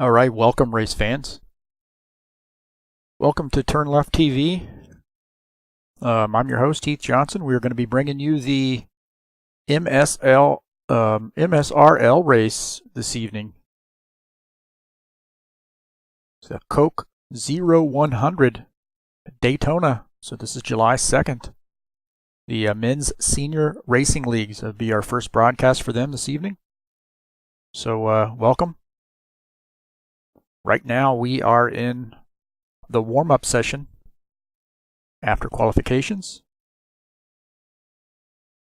All right, welcome race fans. Welcome to Turn Left TV. I'm your host, Heath Johnson. We're going to be bringing you the MSRL race this evening. It's a Coke 0100 Daytona. So this is July 2nd. The Men's Senior Racing Leagues will be our first broadcast for them this evening. So welcome. Right now we are in the warm-up session after qualifications.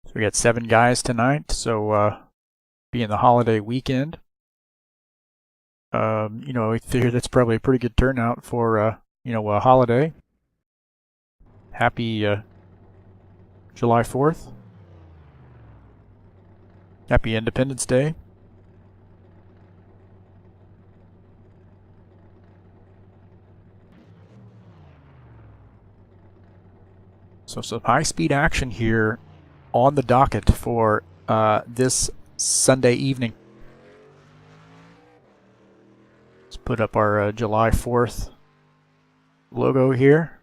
So we got 7 guys tonight, so being the holiday weekend, I figure that's probably a pretty good turnout for a holiday. Happy July 4th. Happy Independence Day. So some high-speed action here on the docket for this Sunday evening. Let's put up our July 4th logo here.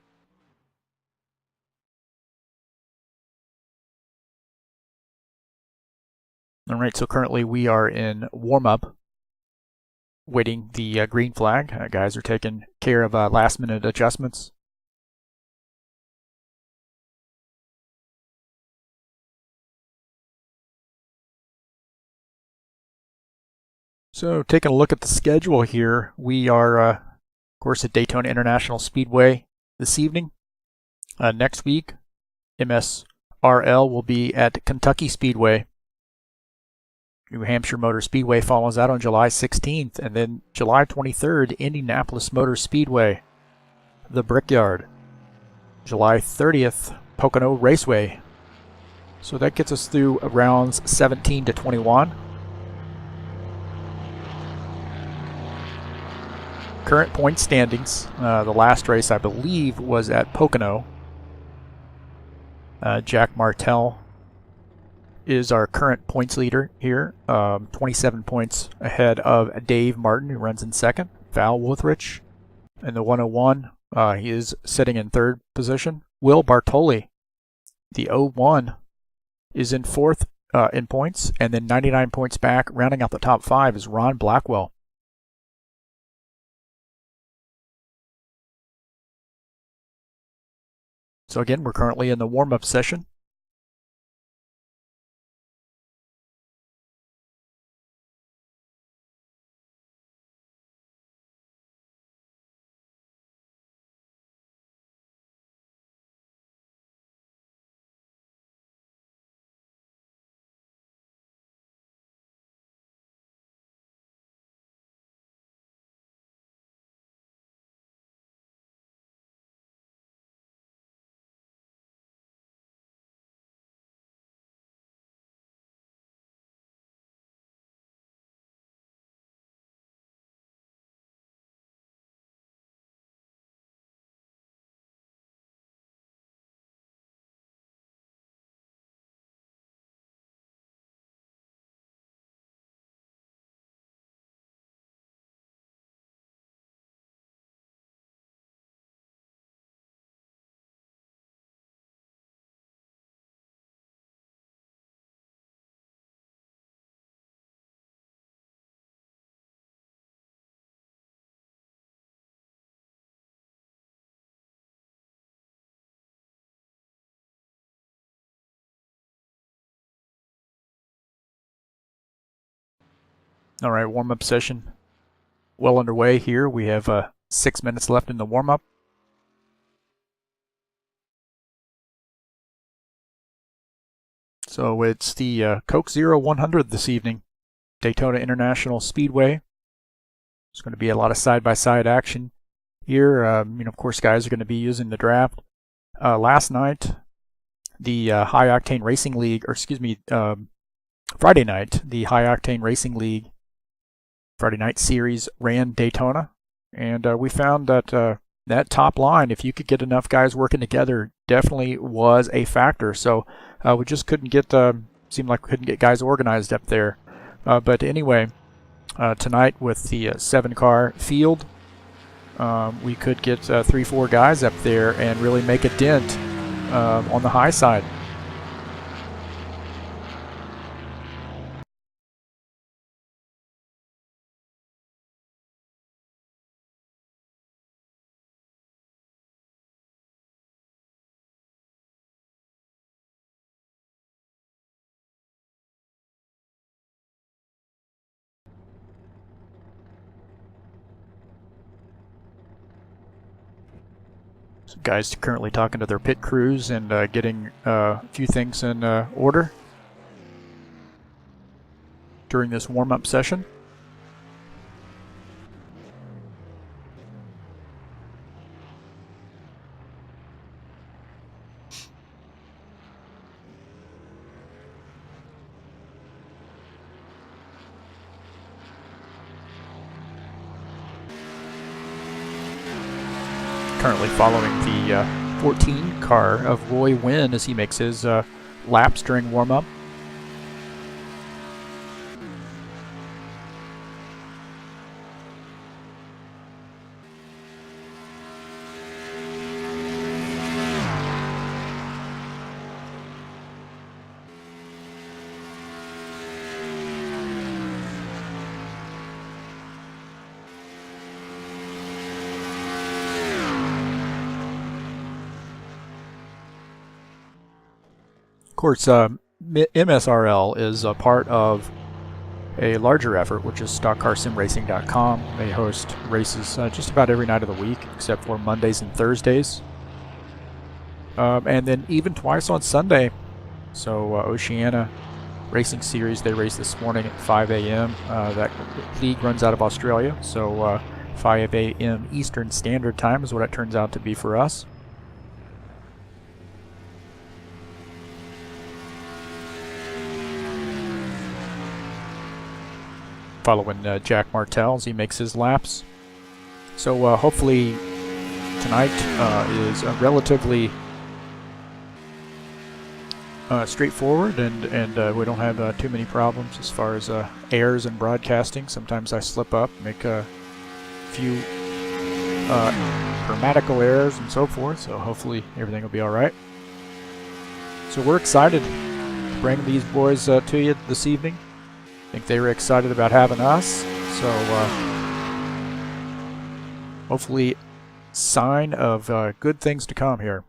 All right, so currently we are in warm-up, waiting the green flag. Guys are taking care of last-minute adjustments. So taking a look at the schedule here, we are, of course, at Daytona International Speedway this evening. Next week, MSRL will be at Kentucky Speedway. New Hampshire Motor Speedway follows that on July 16th, and then July 23rd, Indianapolis Motor Speedway, the Brickyard. July 30th, Pocono Raceway. So that gets us through rounds 17 to 21. Current point standings. The last race, I believe, was at Pocono. Jack Martell is our current points leader here. 27 points ahead of Dave Martin, who runs in second. Val Wuthrich in the 101. He is sitting in third position. Will Bartoli, the 01, is in fourth in points. And then 99 points back, rounding out the top 5, is Ron Blackwell. So again, we're currently in the warm-up session. All right, warm-up session well underway here. We have 6 minutes left in the warm-up. So it's the Coke 0100 this evening, Daytona International Speedway. There's going to be a lot of side-by-side action here. Of course, guys are going to be using the draft. Last night, the High Octane Racing League, Friday night, the High Octane Racing League Friday night series ran Daytona, and we found that that top line, if you could get enough guys working together, definitely was a factor. So we just couldn't get, seemed like we couldn't get guys organized up there. But anyway, tonight with the 7-car field. We could get 3-4 guys up there and really make a dent on the high side. So guys currently talking to their pit crews and getting a few things in order during this warm-up session. Currently following the 14 car of Roy Wynn as he makes his laps during warm-up. Of course, MSRL is a part of a larger effort, which is StockCarSimRacing.com. They host races just about every night of the week, except for Mondays and Thursdays. And then even twice on Sunday. So Oceania Racing Series, they raced this morning at 5 a.m. That league runs out of Australia, so 5 a.m. Eastern Standard Time is what it turns out to be for us. Following Jack Martell as he makes his laps. So hopefully tonight is relatively straightforward, and we don't have too many problems as far as errors and broadcasting. Sometimes I slip up, make a few grammatical errors and so forth, so hopefully everything will be alright. So we're excited to bring these boys to you this evening. I think they were excited about having us, so hopefully sign of good things to come here.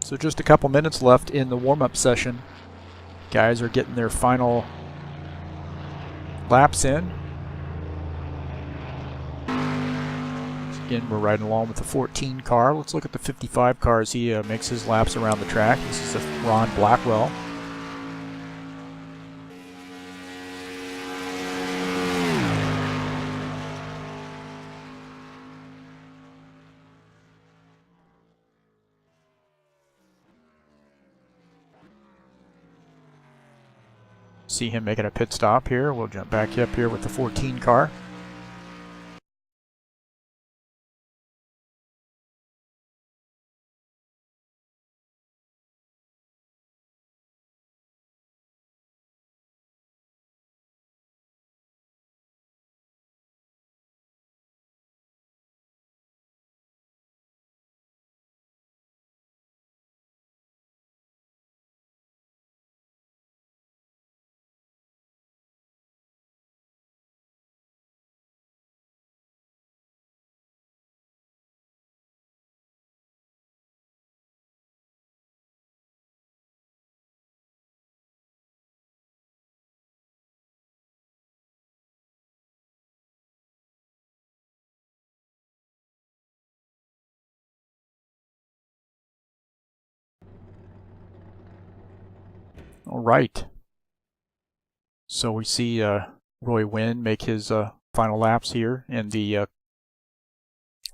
So just a couple minutes left in the warm-up session. Guys are getting their final laps in. Again, we're riding along with the 14 car. Let's look at the 55 car as he makes his laps around the track. This is Ron Blackwell. See him making a pit stop here. We'll jump back up here with the 14 car. All right. So we see Roy Wynn make his final laps here in the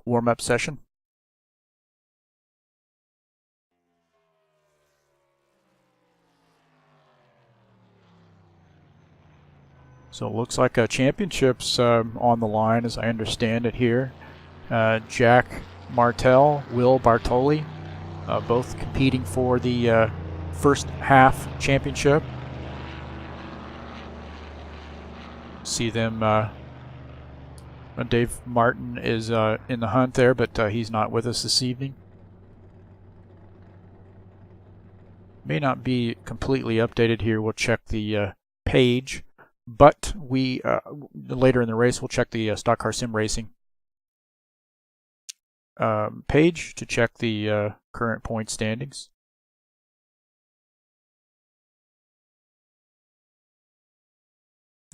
warm-up session. So it looks like championships on the line, as I understand it here. Jack Martell, Will Bartoli, both competing for the first half championship. See them, Dave Martin is in the hunt there, but he's not with us this evening. May not be completely updated here. We'll check the page, but we later in the race we'll check the Stock Car Sim Racing page to check the current point standings.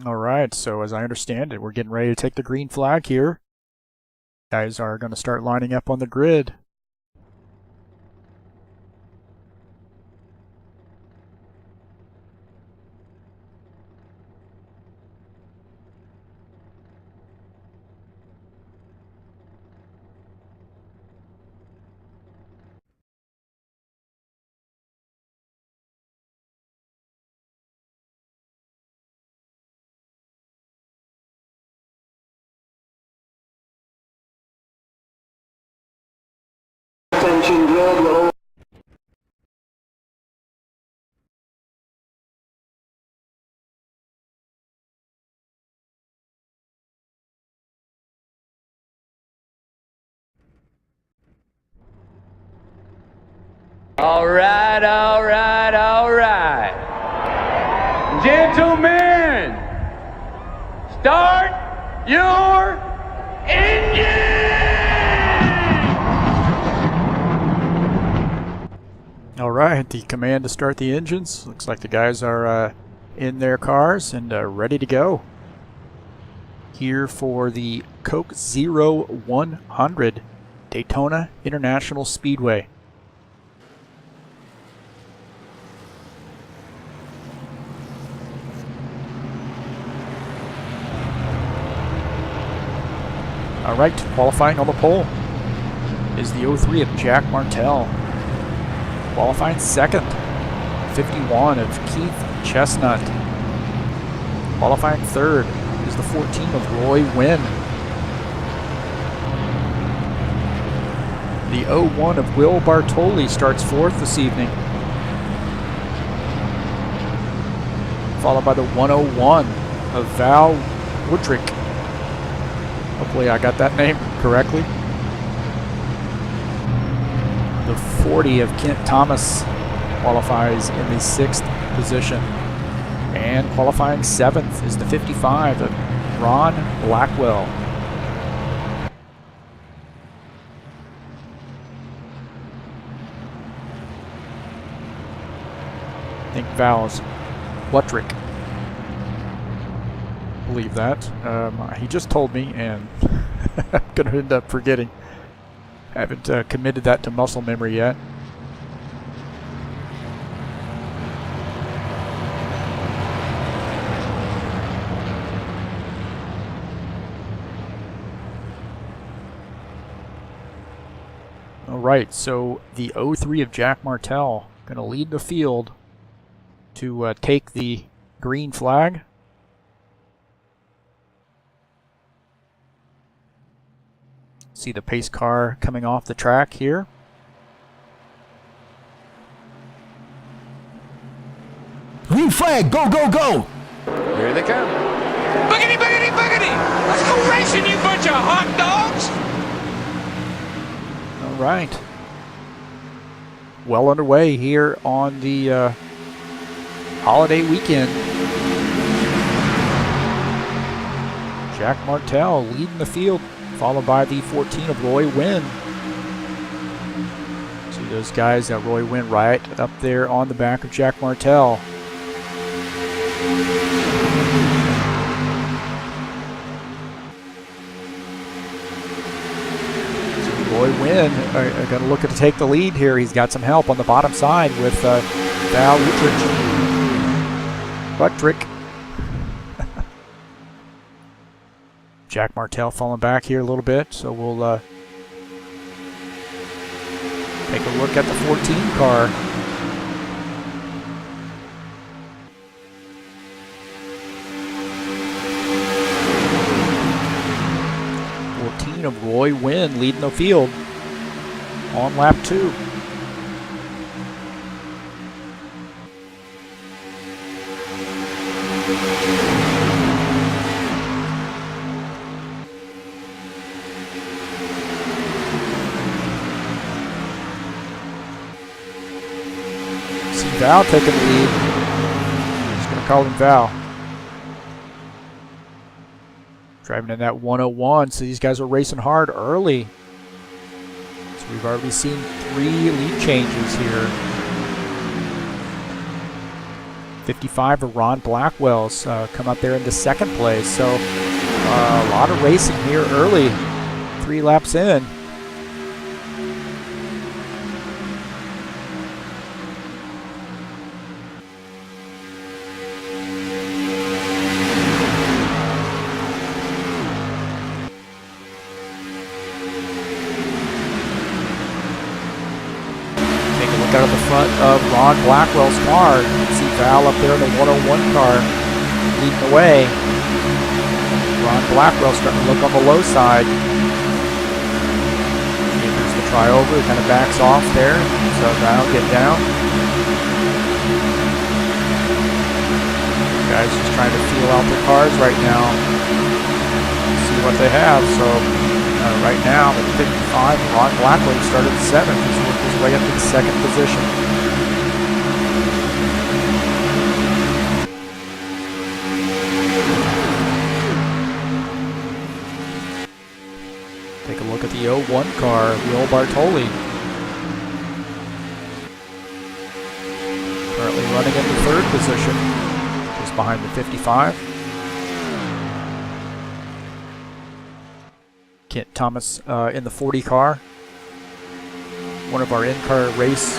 All right, so as I understand it, we're getting ready to take the green flag here. Guys are going to start lining up on the grid. Attention, grid will. All right, all right, all right. Gentlemen, start your engine! All right, the command to start the engines. Looks like the guys are in their cars and ready to go. Here for the Coke 0100 Daytona International Speedway. All right, qualifying on the pole is the 03 of Jack Martell. Qualifying second, 51 of Keith Chestnut. Qualifying third is the 14 of Roy Wynn. The 01 of Will Bartoli starts fourth this evening, followed by the 101 of Val Woodrick. Hopefully I got that name correctly. The 40 of Kent Thomas qualifies in the 6th position. And qualifying 7th is the 55 of Ron Blackwell. I think Val's Buttrick. Believe that. He just told me, and I'm going to end up forgetting. Haven't committed that to muscle memory yet. All right, so the 03 of Jack Martell going to lead the field to take the green flag. See the pace car coming off the track here. Green flag, go, go, go! Here they come. Boogity, boogity, boogity! Let's go racing, you bunch of hot dogs! All right. Well underway here on the holiday weekend. Jack Martell leading the field, followed by the 14 of Roy Wynn. See those guys, Roy Wynn right up there on the back of Jack Martell. So Roy Wynn are going to look to take the lead here. He's got some help on the bottom side with Val Buttrick. Jack Martell falling back here a little bit, so we'll take a look at the 14 car. Of Roy Wynn leading the field on lap 2. See Val taking the lead. Just going to call him Val. Driving in that 101, so these guys are racing hard early. So we've already seen 3 lead changes here. 55 of Ron Blackwell's come up there into second place. So a lot of racing here early, 3 laps in. Out of the front of Ron Blackwell's car. You can see Val up there in the 101 car leading the way. Ron Blackwell starting to look on the low side. Here's the try over. He kind of backs off there. So Val get down. Guys just trying to feel out their cars right now. See what they have. So right now, at 55, Ron Blackwell started 7th. He's worked his way up to the 2nd position. Take a look at the 01 car, Will Bartoli. Currently running in the 3rd position, just behind the 55. Kent Thomas in the 40 car. One of our in-car race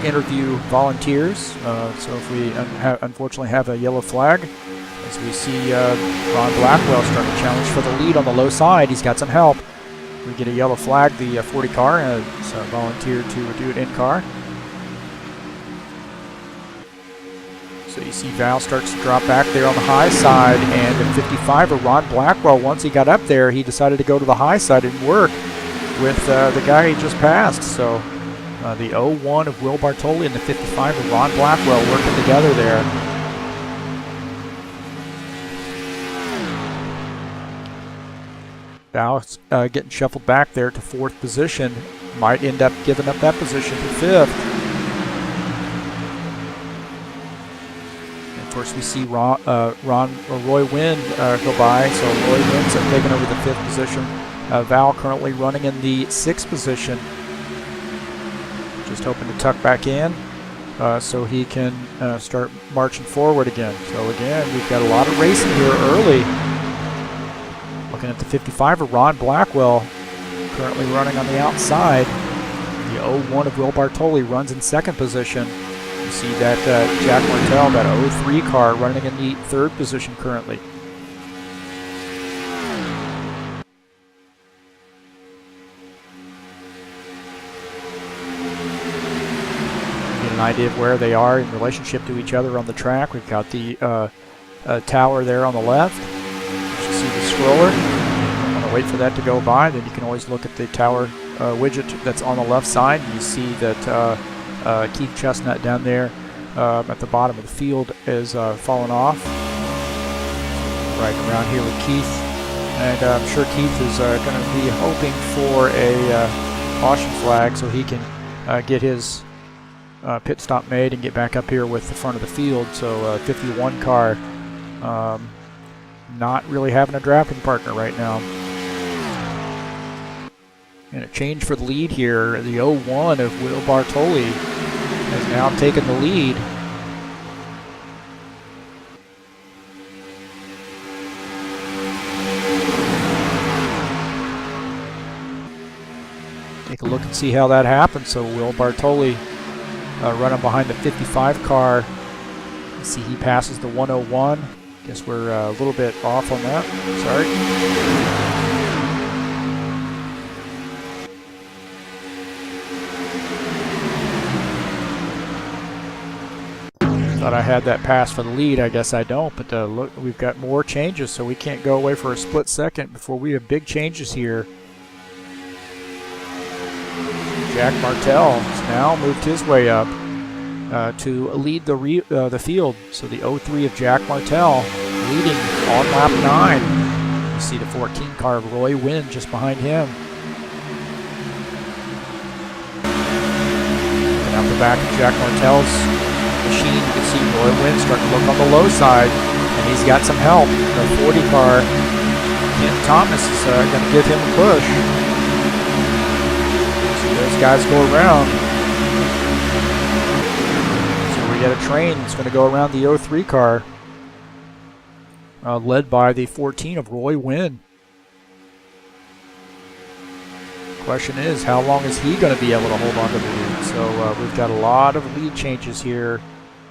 interview volunteers. So if we unfortunately have a yellow flag, as we see Ron Blackwell starting to challenge for the lead on the low side. He's got some help. We get a yellow flag, the 40 car has volunteered to do it in-car. So you see Val starts to drop back there on the high side, and the 55 of Ron Blackwell, once he got up there, he decided to go to the high side and work with the guy he just passed. So the 01 of Will Bartoli and the 55 of Ron Blackwell working together there. Val's getting shuffled back there to 4th position. Might end up giving up that position to 5th. Of course, we see Roy Wynn go by, so Roy Wynn's taking over the 5th position. Val currently running in the 6th position. Just hoping to tuck back in so he can start marching forward again. So again, we've got a lot of racing here early. Looking at the 55 of Ron Blackwell, currently running on the outside. The 01 of Will Bartoli runs in 2nd position. You see that Jack Martell, that 03 car, running in the 3rd position currently. Get an idea of where they are in relationship to each other on the track. We've got the tower there on the left. You see the scroller. I'm going to wait for that to go by. Then you can always look at the tower widget that's on the left side. You see that Keith Chestnut down there at the bottom of the field is falling off. Right around here with Keith, and I'm sure Keith is going to be hoping for a caution flag so he can get his pit stop made and get back up here with the front of the field. So 51 car not really having a drafting partner right now. And a change for the lead here. The 01 of Will Bartoli has now taken the lead. Take a look and see how that happened. So Will Bartoli running behind the 55 car. You see he passes the 101. Guess we're a little bit off on that. Sorry. Thought I had that pass for the lead. I guess I don't, but look, we've got more changes, so we can't go away for a split second before we have big changes here. Jack Martell has now moved his way up. to lead the field. So the 03 of Jack Martell leading on lap 9. You see the 14 car of Roy Wynn just behind him. And out the back of Jack Martell's machine, you can see Roy Wynn starting to look on the low side, and he's got some help. The 40 car, Kent Thomas, is going to give him a push. So those guys go around. So we got a train that's going to go around the 03 car, led by the 14 of Roy Wynn. Question is, how long is he going to be able to hold on to the lead? So we've got a lot of lead changes here.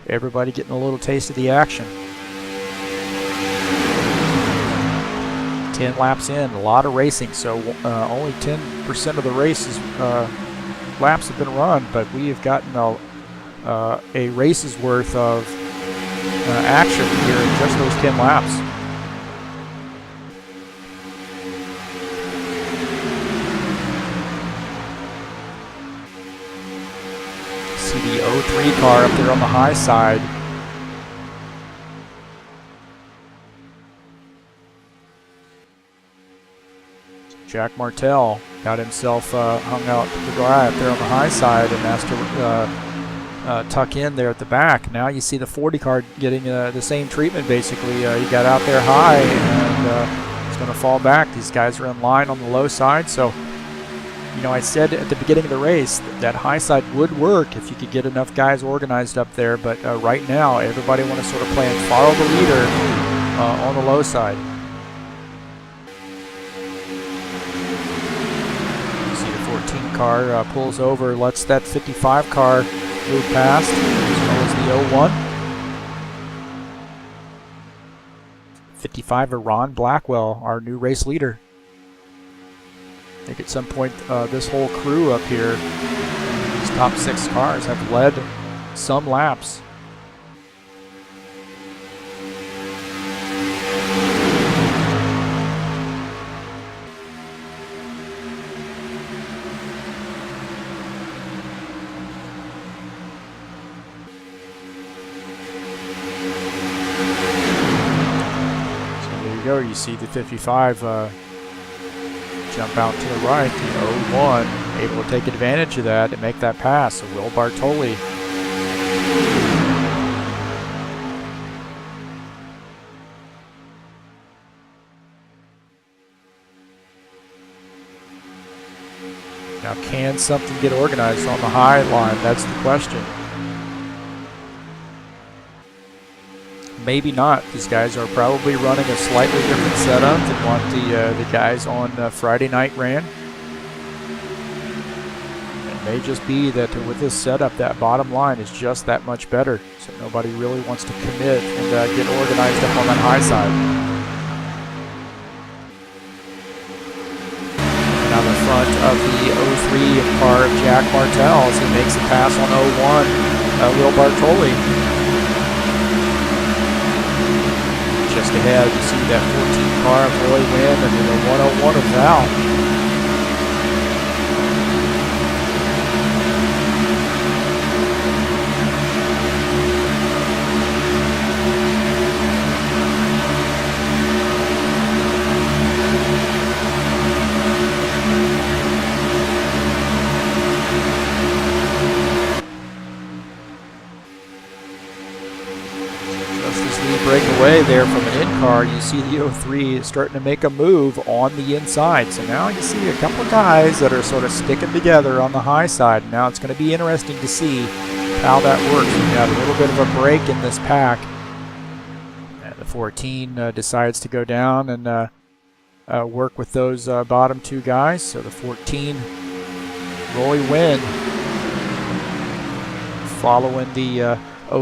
Everybody getting a little taste of the action. 10 laps in, a lot of racing. So only 10% of the races laps have been run, but we have gotten a race's worth of action here in just those 10 laps. See the 03 car up there on the high side. Jack Martell got himself hung out to dry up there on the high side and asked to tuck in there at the back. Now you see the 40 car getting the same treatment basically. He got out there high and he's going to fall back. These guys are in line on the low side, so you know, I said at the beginning of the race that high side would work if you could get enough guys organized up there, but right now everybody want to sort of play and follow the leader on the low side. You see the 14 car pulls over, lets that 55 car move past, as well as the 01. 55 of Ron Blackwell, our new race leader. I think at some point this whole crew up here, these top 6 cars, have led some laps. So there you go, you see the 55 jump out to the right, the 01, able to take advantage of that and make that pass. So Will Bartoli. Now can something get organized on the high line? That's the question. Maybe not. These guys are probably running a slightly different setup than what the guys on Friday night ran. It may just be that with this setup, that bottom line is just that much better. So nobody really wants to commit and get organized up on that high side. Now the front of the 03 car of Jack Martell as he makes a pass on 01, Will Bartoli. Just ahead, you see that 14 car of Roy Wynn and then the 101 of Val. Break away there from an in car, you see the 03 starting to make a move on the inside. So now you see a couple of guys that are sort of sticking together on the high side. Now it's going to be interesting to see how that works. We've got a little bit of a break in this pack. And the 14 decides to go down and work with those bottom 2 guys. So the 14, Roy Wynn, following the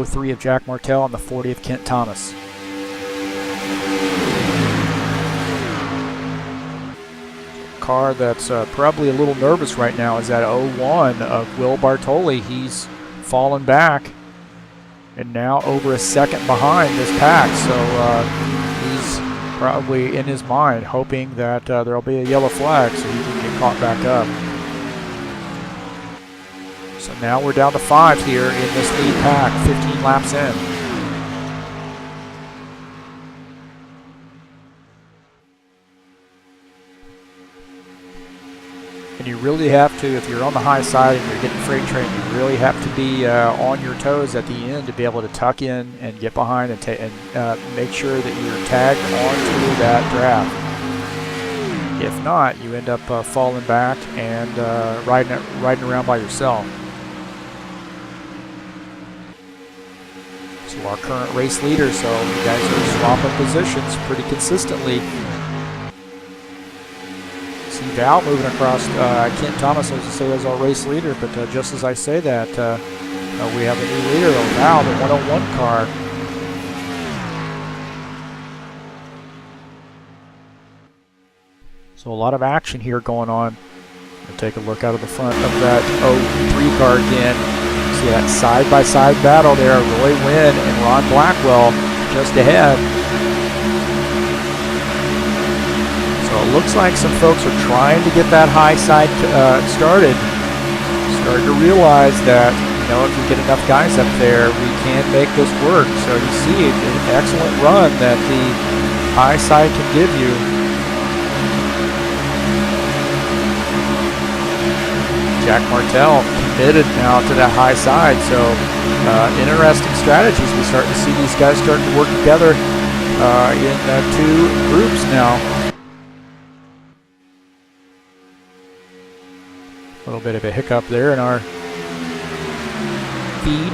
03 of Jack Martell and the 40 of Kent Thomas. Car that's probably a little nervous right now is that 01 of Will Bartoli. He's fallen back and now over a second behind this pack. So he's probably in his mind hoping that there'll be a yellow flag so he can get caught back up. So now we're down to 5 here in this lead pack, 15 laps in. And you really have to, if you're on the high side and you're getting freight train, you really have to be on your toes at the end to be able to tuck in and get behind and make sure that you're tagged onto that draft. If not, you end up falling back and riding around by yourself. So our current race leader, so you guys are swapping positions pretty consistently. See Val moving across. Kent Thomas, as I say, as our race leader, but just as I say that, we have a new leader, Val, the 101 car. So a lot of action here going on. We'll take a look out of the front of that 03 car again. See that side-by-side battle there, Roy Wynn and Ron Blackwell just ahead. So it looks like some folks are trying to get that high side started. Starting to realize that, if you get enough guys up there, we can make this work. So you see an excellent run that the high side can give you. Jack Martell committed now to that high side. So interesting strategies. We're starting to see these guys start to work together in 2 groups now. A little bit of a hiccup there in our feed.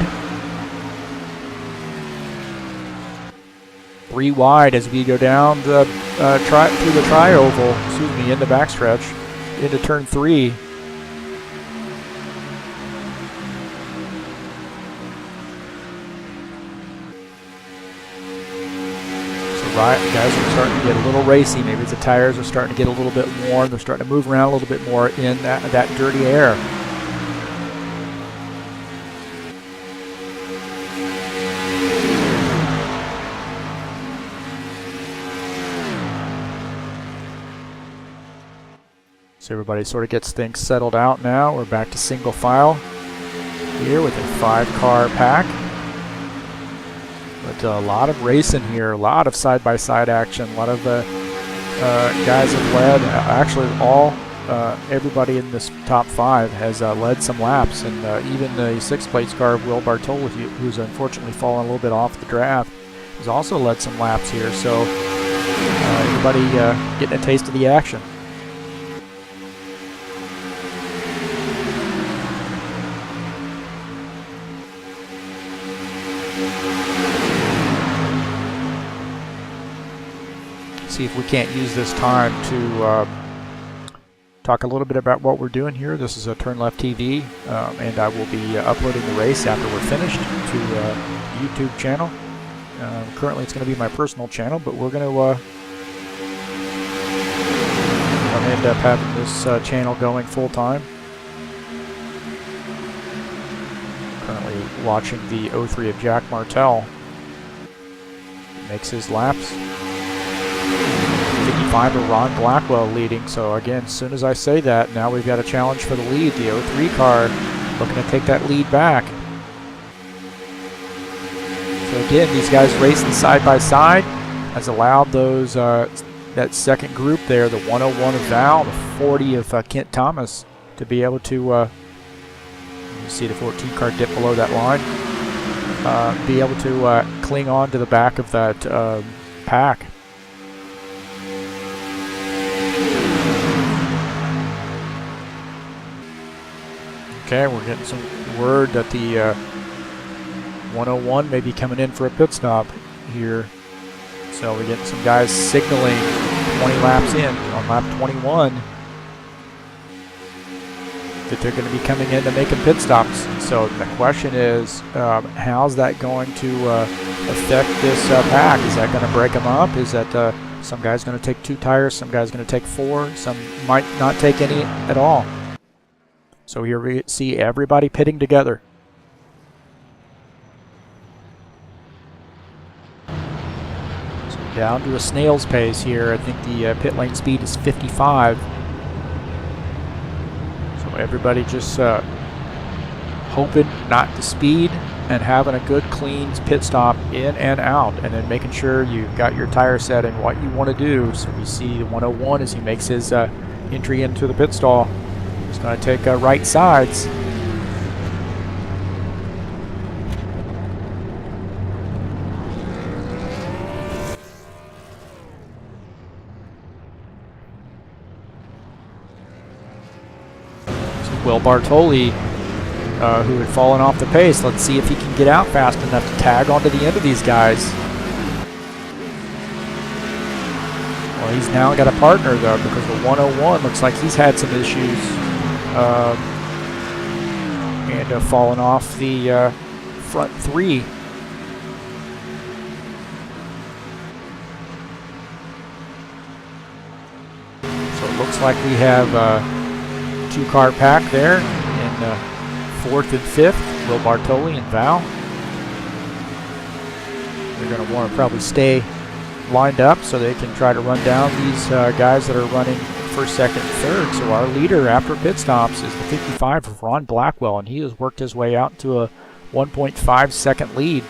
3 wide as we go down the through the tri-oval, in the backstretch, into turn 3. Guys are starting to get a little racy. Maybe the tires are starting to get a little bit warm. They're starting to move around a little bit more in that dirty air. So everybody sort of gets things settled out now. We're back to single file here with a 5-car pack. But a lot of racing here, a lot of side-by-side action, a lot of guys have led. Actually, everybody in this top 5 has led some laps, and even the 6th place car, Will Bartolo, who's unfortunately fallen a little bit off the draft, has also led some laps here. So everybody getting a taste of the action. See if we can't use this time to talk a little bit about what we're doing here. This is a Turn Left TV, and I will be uploading the race after we're finished to the YouTube channel. Currently it's going to be my personal channel, but we're going to end up having this channel going full time. Currently watching the 03 of Jack Martell. Makes his laps. 55 of Ron Blackwell leading. So again, as soon as I say that, now we've got a challenge for the lead. The 03 car looking to take that lead back. So again, these guys racing side by side has allowed those that second group there, the 101 of Val, the 40 of Kent Thomas, to be able to you see the 14 car dip below that line, be able to cling on to the back of that pack. Okay, we're getting some word that the 101 may be coming in for a pit stop here. So we're getting some guys signaling 20 laps in on lap 21 that they're going to be coming in to making pit stops. So the question is, how's that going to affect this pack? Is that going to break them up? Is that some guy's going to take 2 tires, some guy's going to take 4, some might not take any at all? So here we see everybody pitting together. So down to a snail's pace here. I think the pit lane speed is 55. So everybody just hoping not to speed and having a good clean pit stop in and out, and then making sure you've got your tire setting what you want to do. So we see the 101 as he makes his entry into the pit stall. He's going to take right sides. So Will Bartoli, who had fallen off the pace. Let's see if he can get out fast enough to tag onto the end of these guys. Well, he's now got a partner though, because the 101 looks like he's had some issues and fallen off the front three. So it looks like we have a two-car pack there in 4th and 5th, Will Bartoli and Val. They're going to want to probably stay lined up so they can try to run down these guys that are running 1st, 2nd, and 3rd. So our leader after pit stops is the 55 of Ron Blackwell, and he has worked his way out to a 1.5 second lead.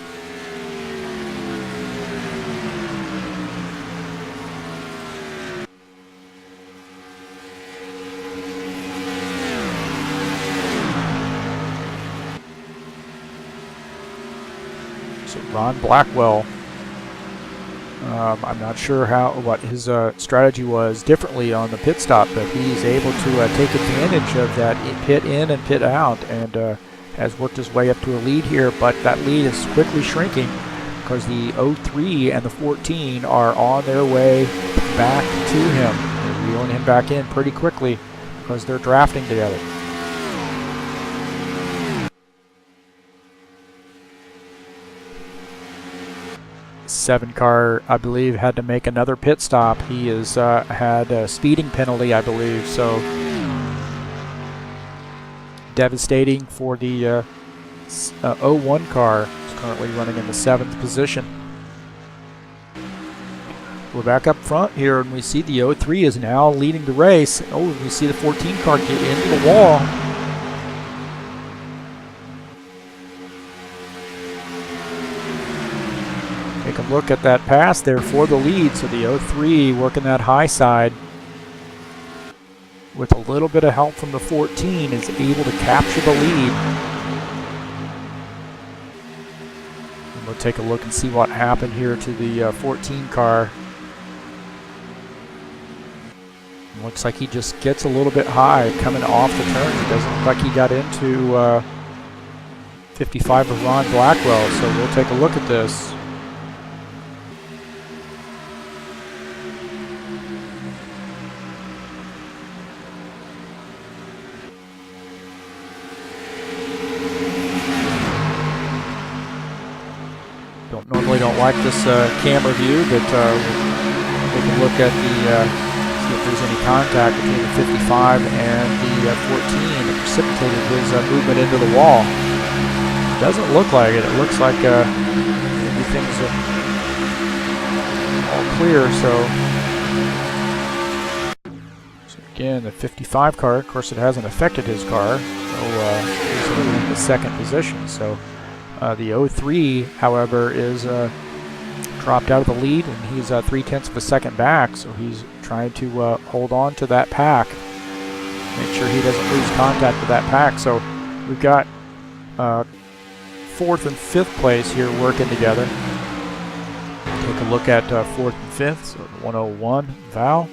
Ron Blackwell, I'm not sure what his strategy was differently on the pit stop, but he's able to take advantage of that pit in and pit out, and has worked his way up to a lead here. But that lead is quickly shrinking because the 03 and the 14 are on their way back to him. They're reeling him back in pretty quickly because they're drafting together. 7 car, I believe, had to make another pit stop. He has had a speeding penalty, I believe, so devastating for the 01 car. It's currently running in the 7th position. We're back up front here, and we see the 03 is now leading the race. Oh, we see the 14 car get into the wall. Take a look at that pass there for the lead. So the 03 working that high side with a little bit of help from the 14 is able to capture the lead. And we'll take a look and see what happened here to the 14 car. Looks like he just gets a little bit high coming off the turn. It doesn't look like he got into 55 of Ron Blackwell. So we'll take a look at this. Normally don't like this camera view, but we'll take a look at the see if there's any contact between the 55 and the 14 that precipitated his movement into the wall. Doesn't look like it. It looks like everything's all clear. So again, the 55 car, of course, it hasn't affected his car. So he's in the 2nd position. So. The 03, however, is dropped out of the lead, and he's 3/10 of a second back, so he's trying to hold on to that pack, make sure he doesn't lose contact with that pack. So we've got 4th and 5th place here working together. Take a look at 4th and 5th, so the 101, Val,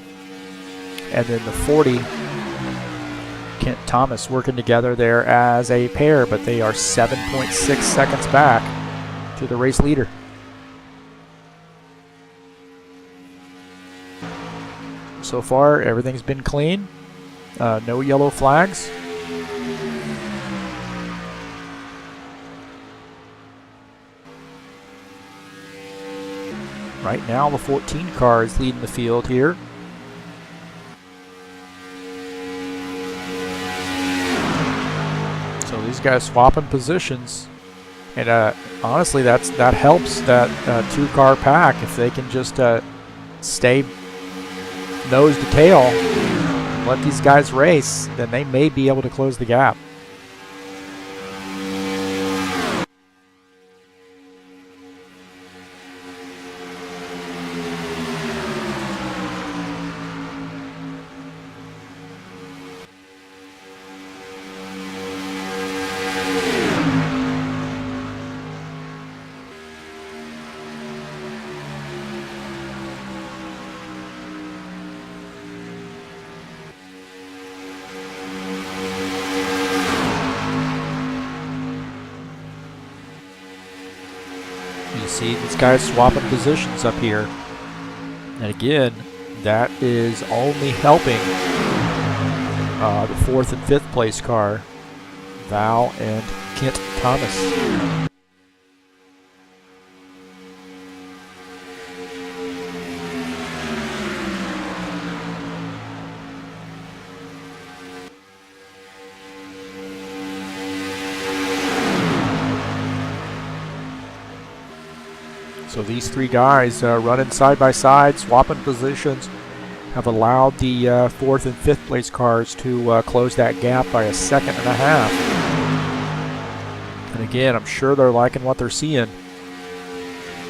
and then the 40, Kent Thomas working together there as a pair, but they are 7.6 seconds back to the race leader. So far, everything's been clean. No yellow flags. Right now, the 14 car is leading the field here. So these guys swapping positions, and honestly, that helps that 2-car pack if they can just stay nose to tail, let these guys race, then they may be able to close the gap. See these guys swapping positions up here. And again, that is only helping the 4th and 5th place car, Val and Kent Thomas. So these three guys running side by side, swapping positions, have allowed the 4th and 5th place cars to close that gap by 1.5 seconds. And again, I'm sure they're liking what they're seeing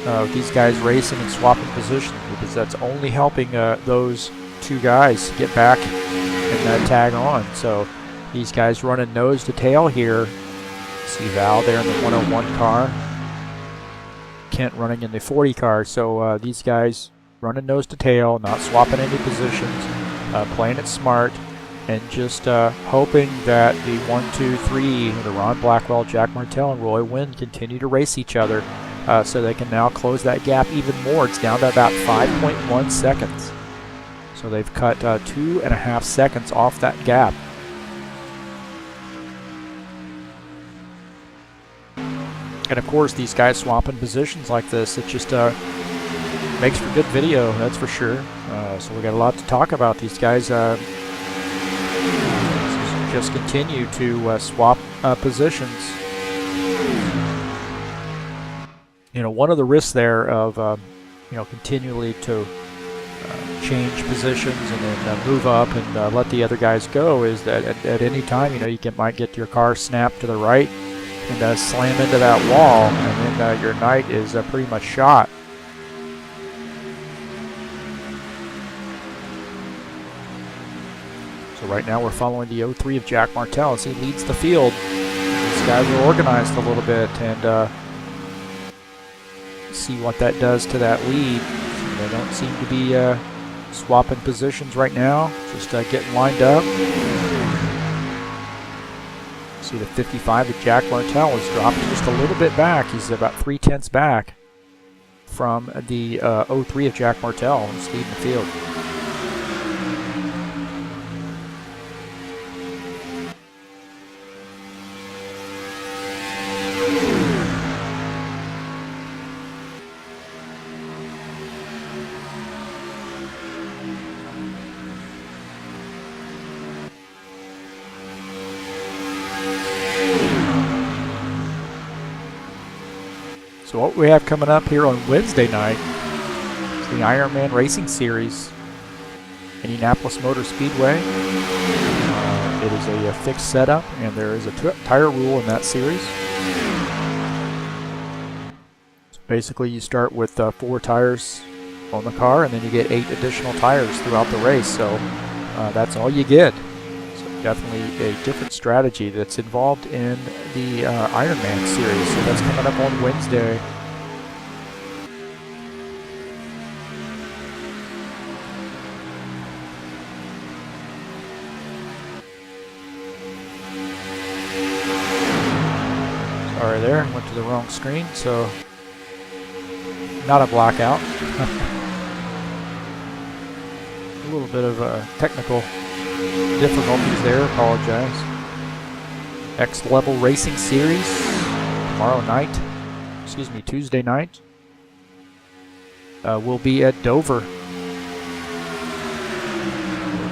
with these guys racing and swapping positions, because that's only helping those two guys get back and tag on. So these guys running nose to tail here. See Val there in the 101 car. Kent running in the 40 car. So these guys running nose to tail, not swapping any positions, playing it smart, and just hoping that the 1, 2, 3, the Ron Blackwell, Jack Martell, and Roy Wynn continue to race each other so they can now close that gap even more. It's down to about 5.1 seconds. So they've cut 2.5 seconds off that gap. And of course, these guys swapping positions like this, it just makes for good video, that's for sure. So we got a lot to talk about. These guys just continue to swap positions. You know, one of the risks there of you know, continually to change positions and then move up and let the other guys go is that at any time, you know, you might get your car snapped to the right and slam into that wall, and then your night is pretty much shot. So right now we're following the 03 of Jack Martell as he leads the field. These guys are organized a little bit, and see what that does to that lead. They don't seem to be swapping positions right now, just getting lined up. See the 55 of Jack Martell has dropped just a little bit back. He's about 0.3 back from the 03 of Jack Martell, who's leading the field. So what we have coming up here on Wednesday night is the Ironman Racing Series, Indianapolis Motor Speedway. It is a fixed setup, and there is a tire rule in that series. So basically, you start with 4 tires on the car, and then you get 8 additional tires throughout the race. So that's all you get. Definitely a different strategy that's involved in the Ironman series. So that's coming up on Wednesday. Sorry there, went to the wrong screen, so not a blackout. A little bit of technical difficulties there, apologize. X Level Racing Series Tuesday night will be at Dover.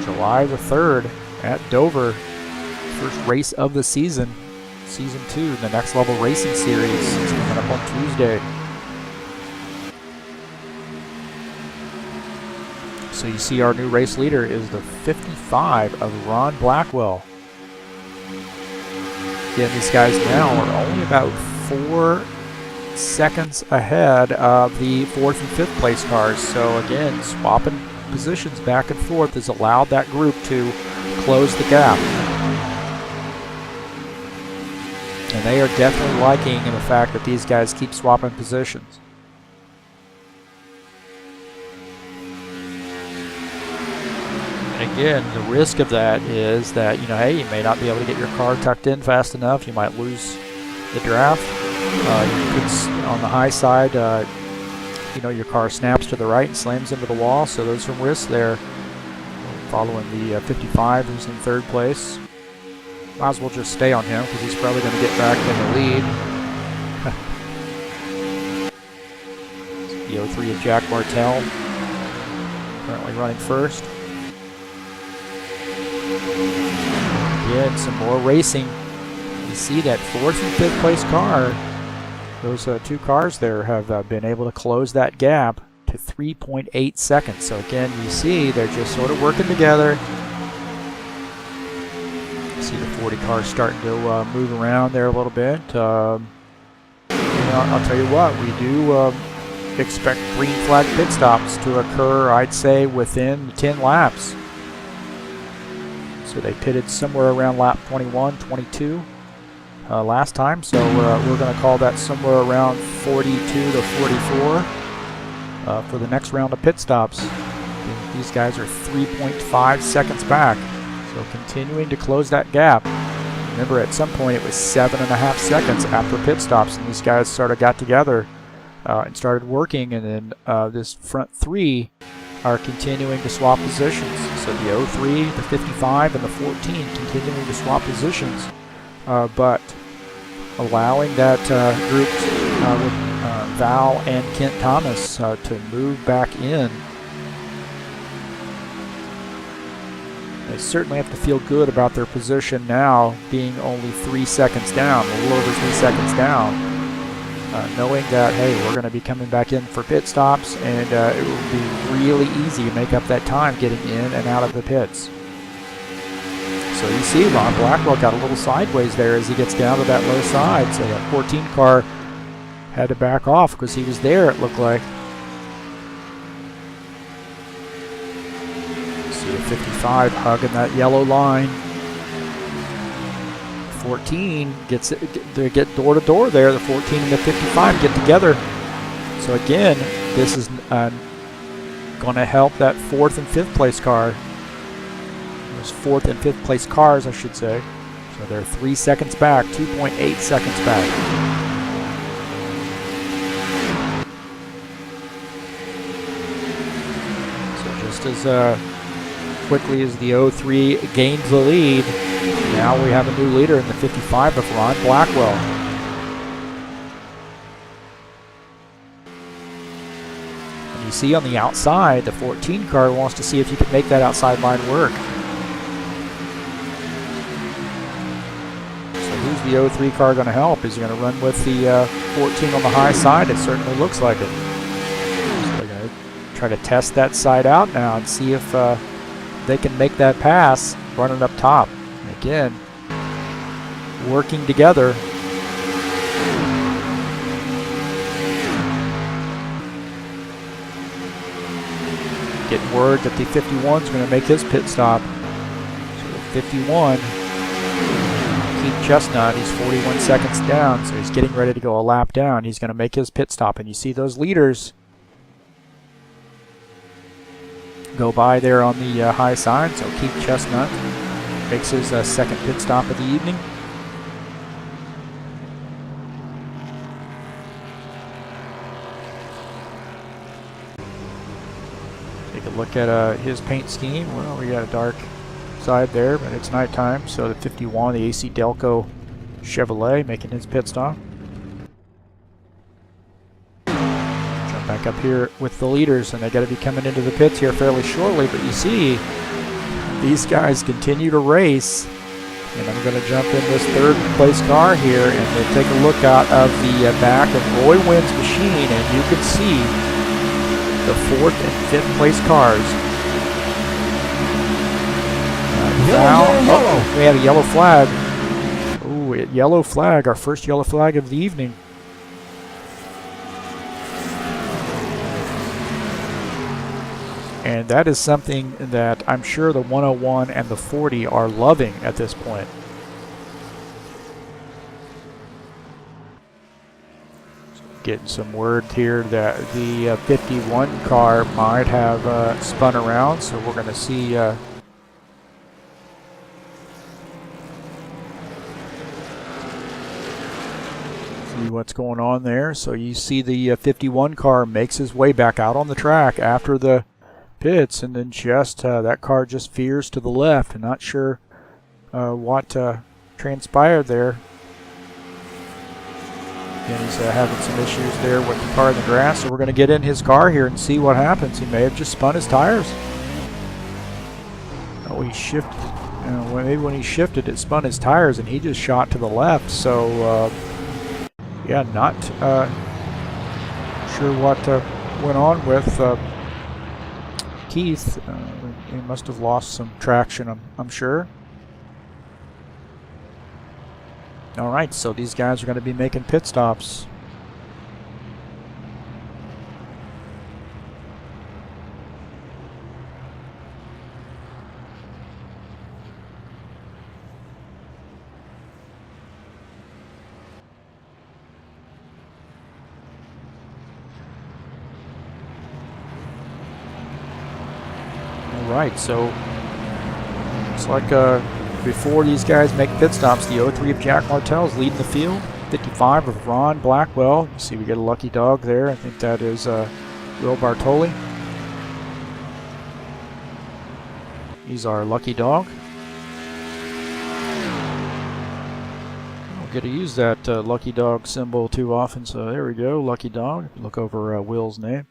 July the 3rd at Dover. First race of the season, Season 2, the Next Level Racing Series is coming up on Tuesday. So you see our new race leader is the 55 of Ron Blackwell. Again, these guys now are only about 4 seconds ahead of the 4th and 5th place cars. So again, swapping positions back and forth has allowed that group to close the gap. And they are definitely liking the fact that these guys keep swapping positions. Again, the risk of that is that, you know, hey, you may not be able to get your car tucked in fast enough. You might lose the draft. On the high side, you know, your car snaps to the right and slams into the wall, so there's some risk there. Following the 55, who's in third place. Might as well just stay on him because he's probably going to get back in the lead. The 03 of Jack Martell, currently running first. Again, some more racing. You see that fourth and fifth place car. Those two cars there have been able to close that gap to 3.8 seconds. So again, you see they're just sort of working together. You see the 40 cars starting to move around there a little bit. You know, I'll tell you what, we do expect green flag pit stops to occur, I'd say, within 10 laps. So they pitted somewhere around lap 21, 22 last time. So we're going to call that somewhere around 42 to 44 for the next round of pit stops. These guys are 3.5 seconds back. So continuing to close that gap. Remember, at some point it was 7.5 seconds after pit stops, and these guys sort of got together and started working, and then this front three are continuing to swap positions. So the 03, the 55, and the 14 continuing to swap positions, but allowing that group with Val and Kent Thomas to move back in. They certainly have to feel good about their position now, being only 3 seconds down, a little over 3 seconds down. Knowing that, hey, we're going to be coming back in for pit stops, and it will be really easy to make up that time getting in and out of the pits. So you see Ron Blackwell got a little sideways there as he gets down to that low side. So that 14 car had to back off because he was there, it looked like. See the 55 hugging that yellow line. 14 gets it, they get door to door there. The 14 and the 55 get together. So again, this is going to help that fourth and fifth place car. Those fourth and fifth place cars, I should say. So they're 3 seconds back, 2.8 seconds back. So just as quickly as the 03 gains the lead, now we have a new leader in the 55 of Ron Blackwell. And you see on the outside, the 14 car wants to see if you can make that outside line work. So who's the 03 car going to help? Is he going to run with the 14 on the high side? It certainly looks like it. So they're going to try to test that side out now and see if they can make that pass running up top. Again, working together. Getting word that the 51 is going to make his pit stop. So the 51, Keith Chestnut, he's 41 seconds down, so he's getting ready to go a lap down. He's going to make his pit stop, and you see those leaders go by there on the high side. So Keith Chestnut makes his second pit stop of the evening. Take a look at his paint scheme. Well, we got a dark side there, but it's nighttime. So the 51, the AC Delco Chevrolet, making his pit stop. Jump back up here with the leaders, and they got to be coming into the pits here fairly shortly. But you see, these guys continue to race, and I'm going to jump in this third place car here and we'll take a look out of the back of Roy Wynn's machine, and you can see the fourth and fifth place cars. Oh, we had a yellow flag. Ooh, yellow flag, our first yellow flag of the evening. And that is something that I'm sure the 101 and the 40 are loving at this point. So getting some word here that the 51 car might have spun around, so we're going to see See what's going on there. So you see the 51 car makes his way back out on the track after the pits, and then just that car just veers to the left. I'm not sure what transpired there. And he's having some issues there with the car in the grass, so we're going to get in his car here and see what happens. He may have just spun his tires. Oh, he shifted. Maybe when he shifted, it spun his tires, and he just shot to the left. So, yeah, not sure what went on with Keith. He must have lost some traction, I'm sure. All right, so these guys are going to be making pit stops. All right, so looks like before these guys make pit stops, the 03 of Jack Martell is leading the field. 55 of Ron Blackwell. You see we get a lucky dog there. I think that is Will Bartoli. He's our lucky dog. Don't get to use that lucky dog symbol too often, so there we go, lucky dog. Look over Will's name.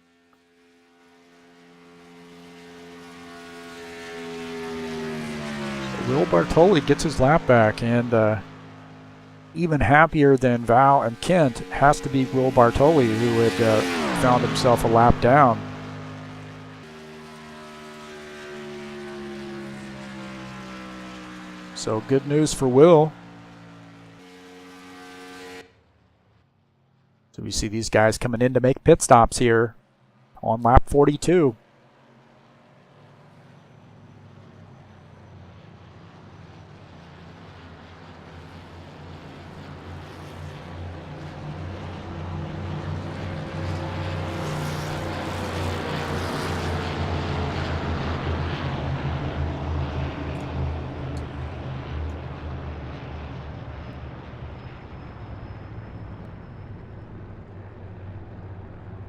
Will Bartoli gets his lap back, and even happier than Val and Kent has to be Will Bartoli, who had found himself a lap down. So good news for Will. So we see these guys coming in to make pit stops here on lap 42.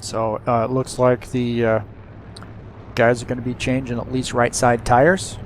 So it looks like the guys are going to be changing at least right side tires.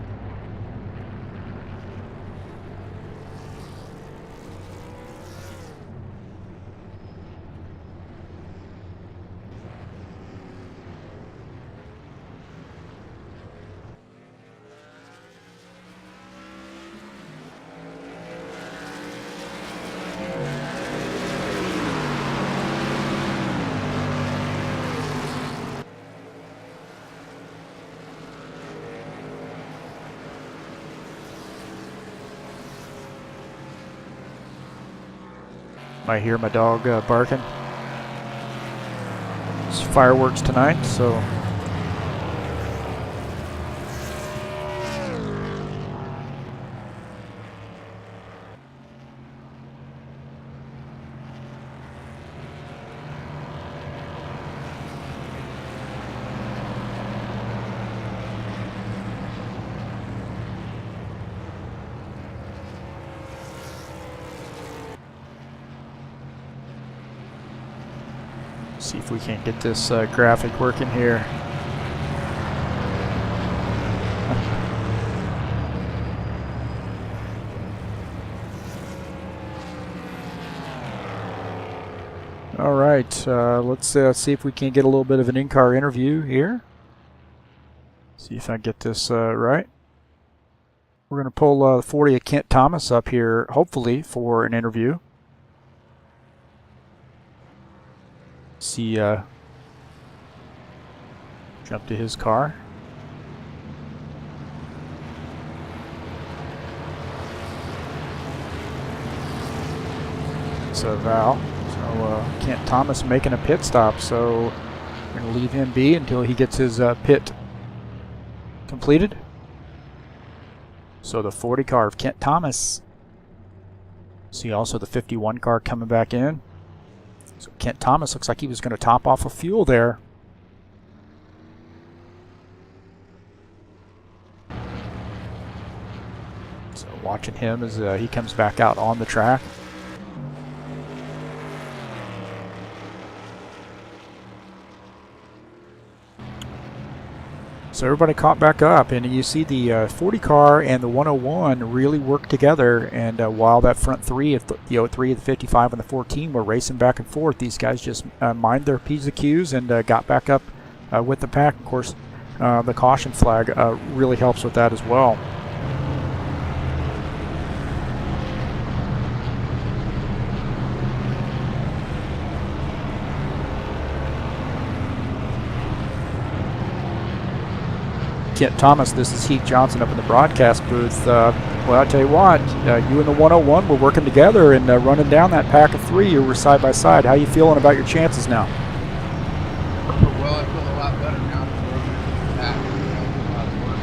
I hear my dog barking. It's fireworks tonight, so see if we can't get this graphic working here. All right, let's see if we can get a little bit of an in-car interview here. See if I get this right. We're going to pull 40 of Kent Thomas up here, hopefully, for an interview. See, jump to his car. It's Val. So Kent Thomas making a pit stop, so we're going to leave him be until he gets his pit completed. So the 40 car of Kent Thomas. See also the 51 car coming back in. So Kent Thomas looks like he was going to top off of fuel there. So watching him as he comes back out on the track. So everybody caught back up, and you see the 40 car and the 101 really worked together. And while that front three, the 03, the 55, and the 14 were racing back and forth, these guys just mined their P's and Q's and got back up with the pack. Of course, the caution flag really helps with that as well. Kent Thomas, this is Heath Johnson up in the broadcast booth. Well, I tell you what, you and the 101 were working together and running down that pack of three. You were side by side. How you feeling about your chances now? Well, I feel a lot better now. Back, a lot of work.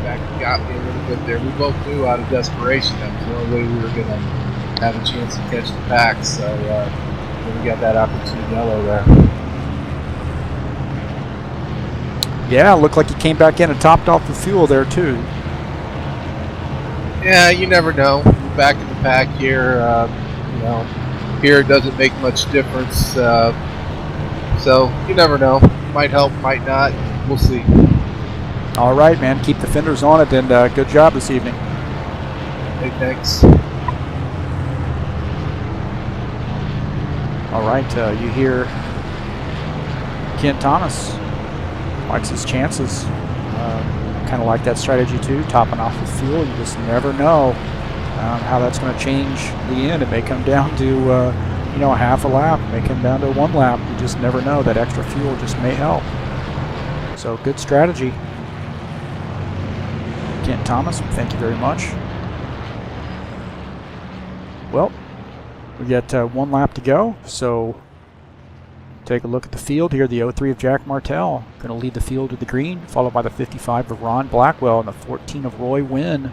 That got me a little bit there. We both knew out of desperation that was the only way we were going to have a chance to catch the pack. So we got that opportunity yellow there. Yeah, looked like you came back in and topped off the fuel there too. Yeah, you never know. We're back in the pack here. Here it doesn't make much difference. So you never know. Might help, might not. We'll see. All right, man. Keep the fenders on it, and good job this evening. Hey, thanks. All right, you hear Kent Thomas likes his chances. Kind of like that strategy too, topping off with fuel. You just never know how that's going to change the end. It may come down to a half a lap. It may come down to 1 lap. You just never know. That extra fuel just may help. So good strategy, Kent Thomas. Thank you very much. Well, we got 1 lap to go. So take a look at the field here. The 03 of Jack Martell going to lead the field to the green, followed by the 55 of Ron Blackwell, and the 14 of Roy Wynn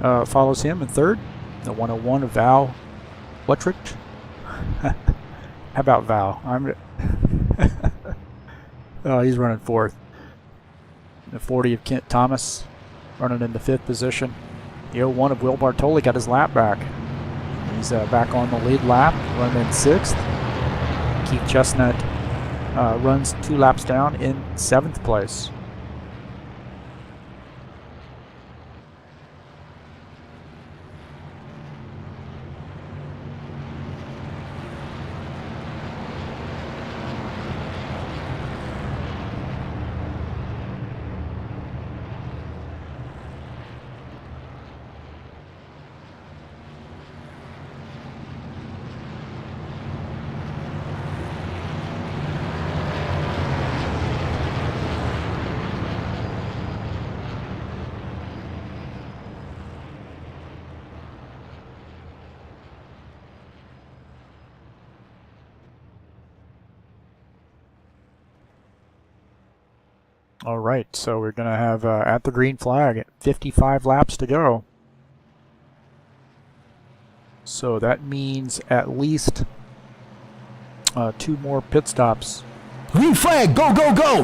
follows him in third. The 101 of Val Wettrich. How about Val? Oh, he's running fourth. The 40 of Kent Thomas running in the 5th position. The 01 of Will Bartoli got his lap back. He's back on the lead lap, running in 6th. Keith Chestnut runs 2 laps down in 7th place. All right, so we're going to have at the green flag 55 laps to go. So that means at least 2 more pit stops. Green flag, go, go, go!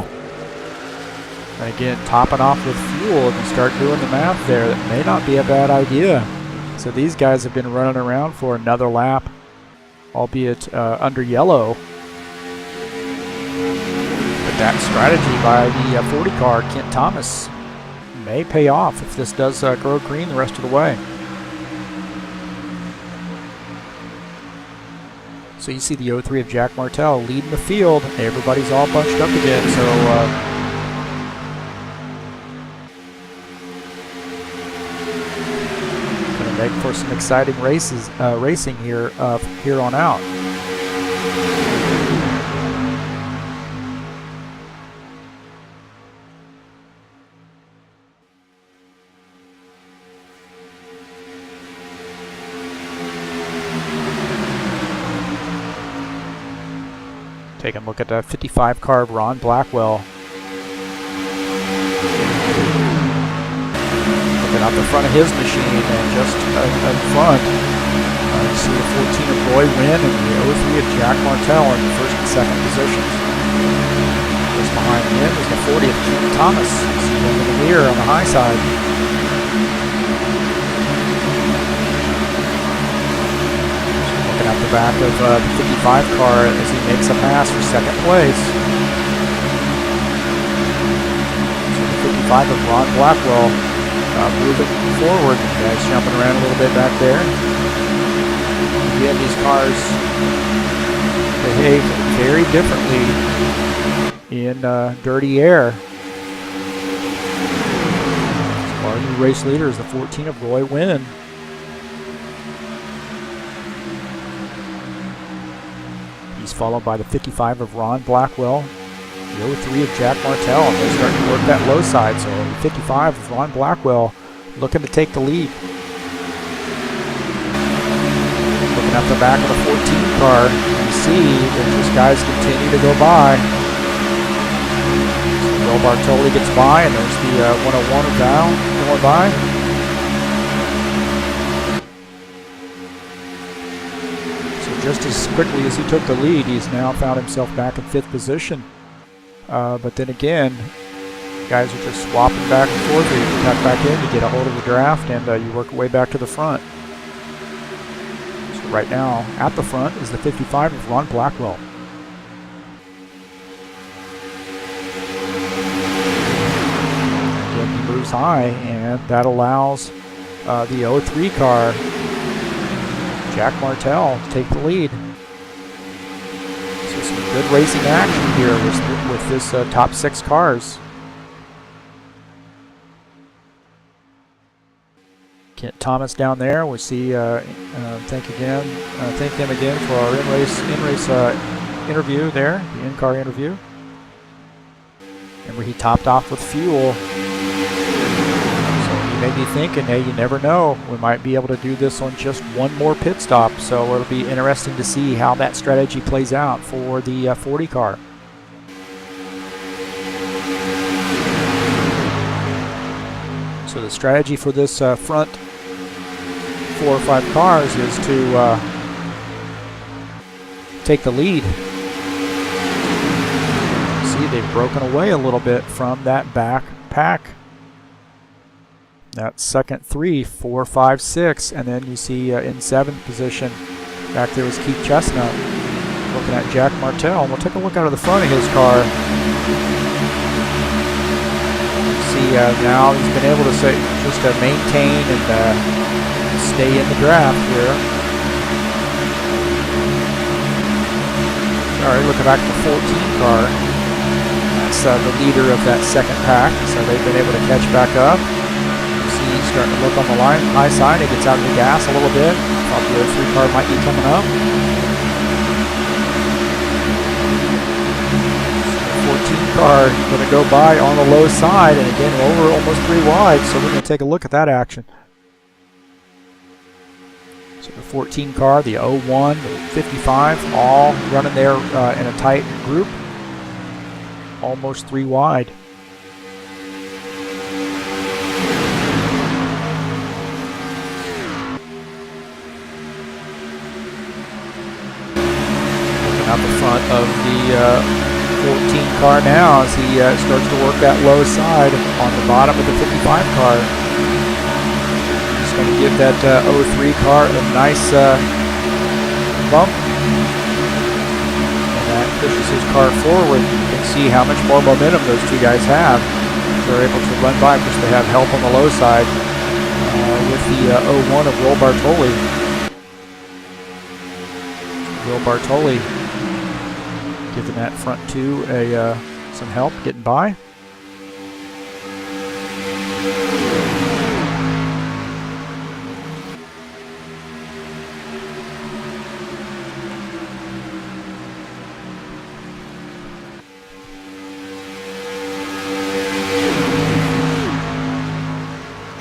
And again, topping off with fuel, if you start doing the math there, that may not be a bad idea. So these guys have been running around for another lap, albeit under yellow. But that strategy by the 40 car, Kent Thomas, may pay off if this does grow green the rest of the way. So you see the 03 of Jack Martell leading the field. Everybody's all bunched up again. So going to make for some exciting races, racing here here on out. Take a look at that 55 car of Ron Blackwell. Looking out the front of his machine and just in front. You see the 14 of Roy Wynn and the 03 of Jack Martell in the 1st and 2nd positions. Just behind him is the 40 of Kent Thomas. See him in the rear on the high side. Looking out the back of the 55 car as he makes a pass for second place. So the 55 of Ron Blackwell moving forward. The guys jumping around a little bit back there. Again, these cars behave very differently in dirty air. Our new race leader is the 14 of Roy Wynn. He's followed by the 55 of Ron Blackwell, the 03 of Jack Martell, and they're starting to work that low side. So the 55 of Ron Blackwell looking to take the lead. Looking at the back of the 14 car, you see that these guys continue to go by. Will Bartoli gets by, and there's the 101 of Val going by. So just as quickly as he took the lead, he's now found himself back in 5th position. But then again, guys are just swapping back and forth. You tuck back in, you get a hold of the draft, and you work your way back to the front. So right now, at the front is the 55 of Ron Blackwell. Moves high, and that allows the 03 car, Jack Martell, to take the lead. So some good racing action here with this top 6 cars. Kent Thomas down there. We see. Thank them again for our in-race interview there, the in-car interview. Remember, he topped off with fuel. May be thinking, hey, you never know, we might be able to do this on just one more pit stop. So it'll be interesting to see how that strategy plays out for the 40 car. So the strategy for this front 4 or 5 cars is to take the lead. See, they've broken away a little bit from that back pack. That second 3, 4, 5, 6, and then you see in 7th position back there was Keith Chestnut looking at Jack Martell. And we'll take a look out of the front of his car. See now he's been able to maintain and stay in the draft here. All right, looking back at the 14 car. That's the leader of that second pack, so they've been able to catch back up. He's starting to look on the high side. He gets out of the gas a little bit. Thought the 03 car might be coming up. 14 car going to go by on the low side, and again over almost 3 wide. So we're going to take a look at that action. So the 14 car, the 01, the 55, all running there in a tight group, almost 3 wide. Out the front of the 14 car now as he starts to work that low side on the bottom of the 55 car. Just going to give that 03 car a nice bump. And that pushes his car forward. You can see how much more momentum those 2 guys have. They're able to run by because they have help on the low side with the 01 of Will Bartoli. Will Bartoli giving that front 2 some help getting by.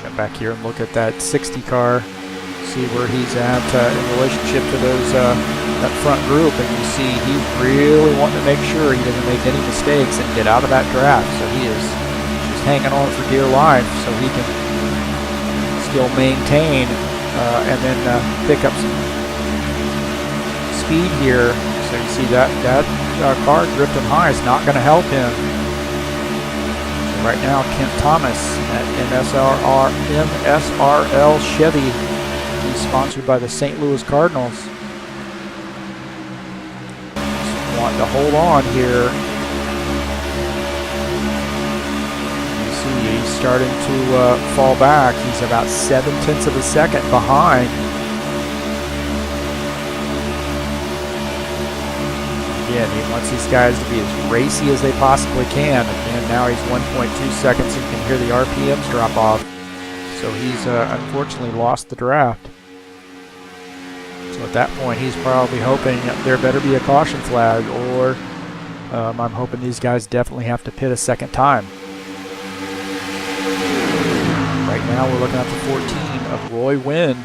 Jump back here and look at that 60 car. See where he's at in relationship to those that front group, and you see he's really wanting to make sure he doesn't make any mistakes and get out of that draft. So he is just hanging on for dear life so he can still maintain and then pick up some speed here. So you see that car drifting high is not going to help him. So right now, Kent Thomas at MSRL. MSRL. MSRL Chevy. He's sponsored by the St. Louis Cardinals. He's going to give that 03 car a nice bump. wanting to hold on here. You see he's starting to fall back. He's about 0.7 of a second behind. Again, he wants these guys to be as racy as they possibly can. And now he's 1.2 seconds. You can hear the RPMs drop off. So he's unfortunately lost the draft. So at that point, he's probably hoping there better be a caution flag, or I'm hoping these guys definitely have to pit a second time. Right now, we're looking at the 14 of Roy Wynn.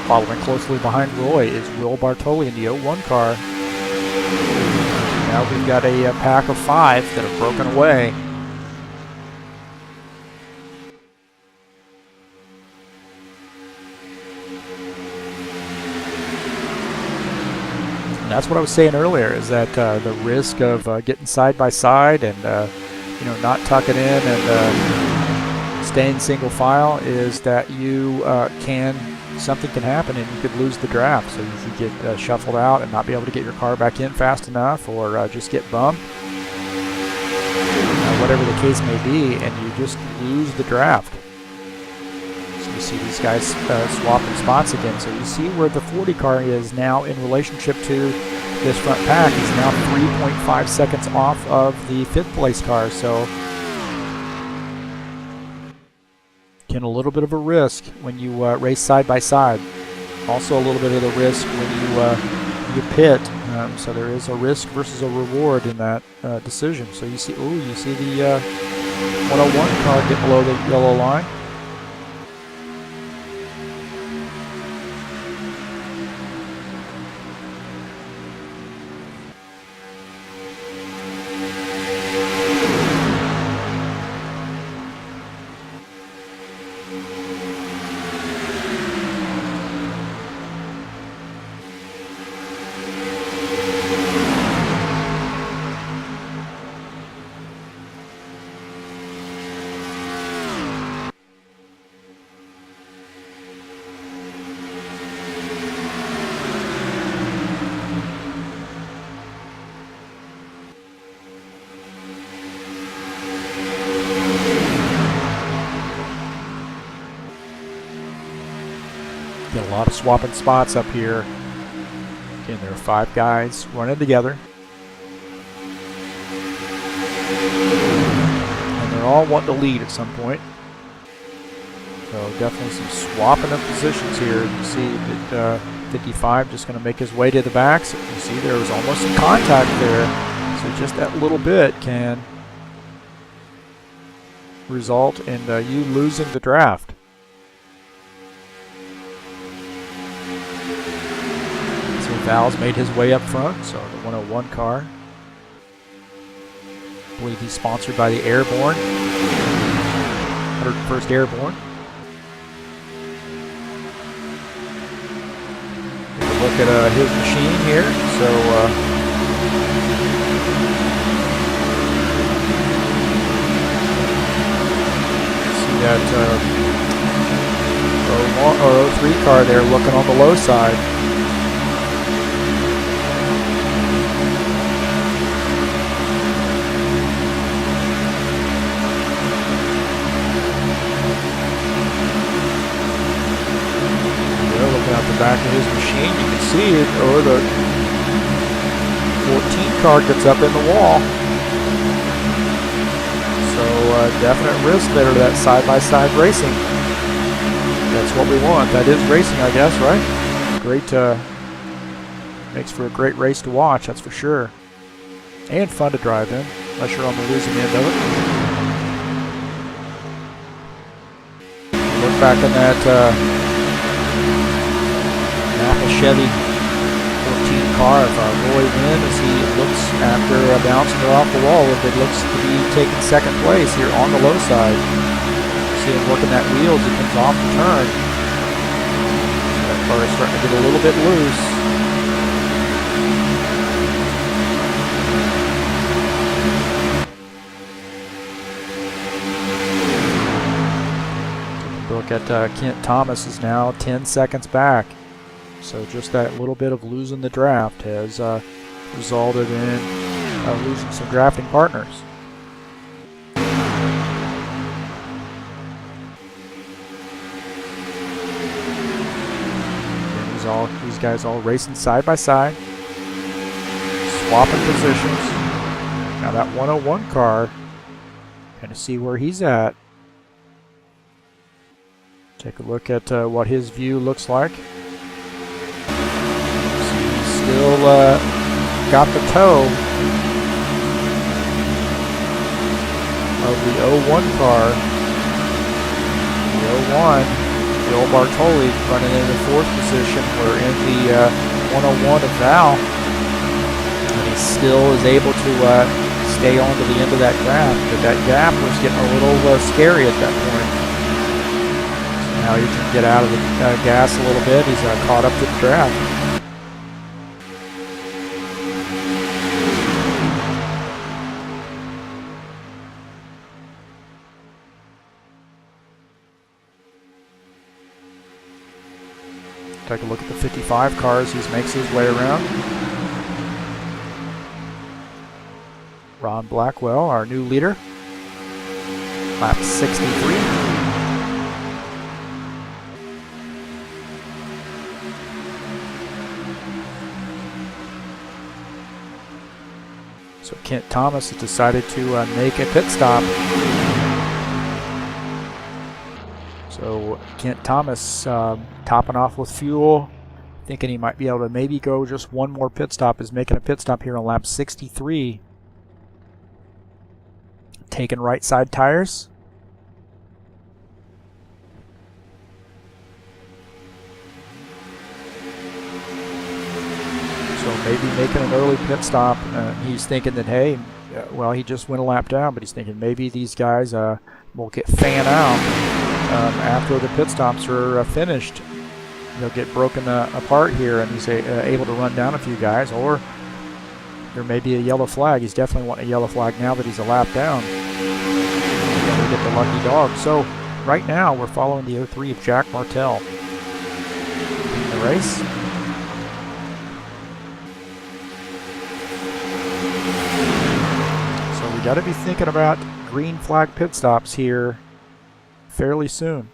Following closely behind Roy is Will Bartoli in the 01 car. Now we've got a pack of 5 that have broken away. And that's what I was saying earlier, is that the risk of getting side by side and not tucking in and staying single file is that you something can happen and you could lose the draft. So you could get shuffled out and not be able to get your car back in fast enough, or just get bumped, whatever the case may be, and you just lose the draft. So you see these guys swapping spots again. So you see where the 40 car is now in relationship to this front pack. He's now 3.5 seconds off of the 5th place car. So a little bit of a risk when you race side by side. Also a little bit of the risk when you pit. So there is a risk versus a reward in that decision. So you see, you see the 101 car get below the yellow line. Get a lot of swapping spots up here. Again, there are 5 guys running together. And they're all wanting to lead at some point. So definitely some swapping of positions here. You see that 55 just going to make his way to the back. So you see there was almost some contact there. So just that little bit can result in you losing the draft. Val's made his way up front, so the 101 car. I believe he's sponsored by the Airborne, 101st Airborne. Take a look at his machine here. So see that 03 car there looking on the low side. The back of his machine, you can see it, or the 14 car gets up in the wall. So definite risk there to that side-by-side racing. That's what we want. That is racing, I guess, right? Great, makes for a great race to watch, that's for sure. And fun to drive in, unless you're on the losing end of it. Look back on that Napa Chevy 14 car of Roy Wynn as he looks after bouncing her off the wall. It looks to be taking second place here on the low side. See him working that wheel as he comes off the turn. That car is starting to get a little bit loose. look at Kent Thomas is now 10 seconds back. So just that little bit of losing the draft has resulted in losing some drafting partners. And these guys all racing side by side, swapping positions. Now that 101 car, kind of see where he's at. Take a look at what his view looks like. He's still got the toe of the 01 car. The 01, Bill Bartoli running in the 4th position. We're in the 101 of Val. And he still is able to stay on to the end of that gap. But that gap was getting a little scary at that point. Now he can get out of the gas a little bit. He's caught up to the draft. Take a look at the 55 cars. He makes his way around. Ron Blackwell, our new leader. Lap 63. So Kent Thomas has decided to make a pit stop. So Kent Thomas topping off with fuel, thinking he might be able to maybe go just one more pit stop, is making a pit stop here on lap 63. Taking right side tires. So maybe making an early pit stop. He's thinking that, hey, well, he just went a lap down, but he's thinking maybe these guys will get fan out after the pit stops are finished. They'll get broken apart here, and he's able to run down a few guys, or there may be a yellow flag. He's definitely wanting a yellow flag now that he's a lap down. He'll get the lucky dog. So right now we're following the 03 of Jack Martell in the race. So we got to be thinking about green flag pit stops here fairly soon.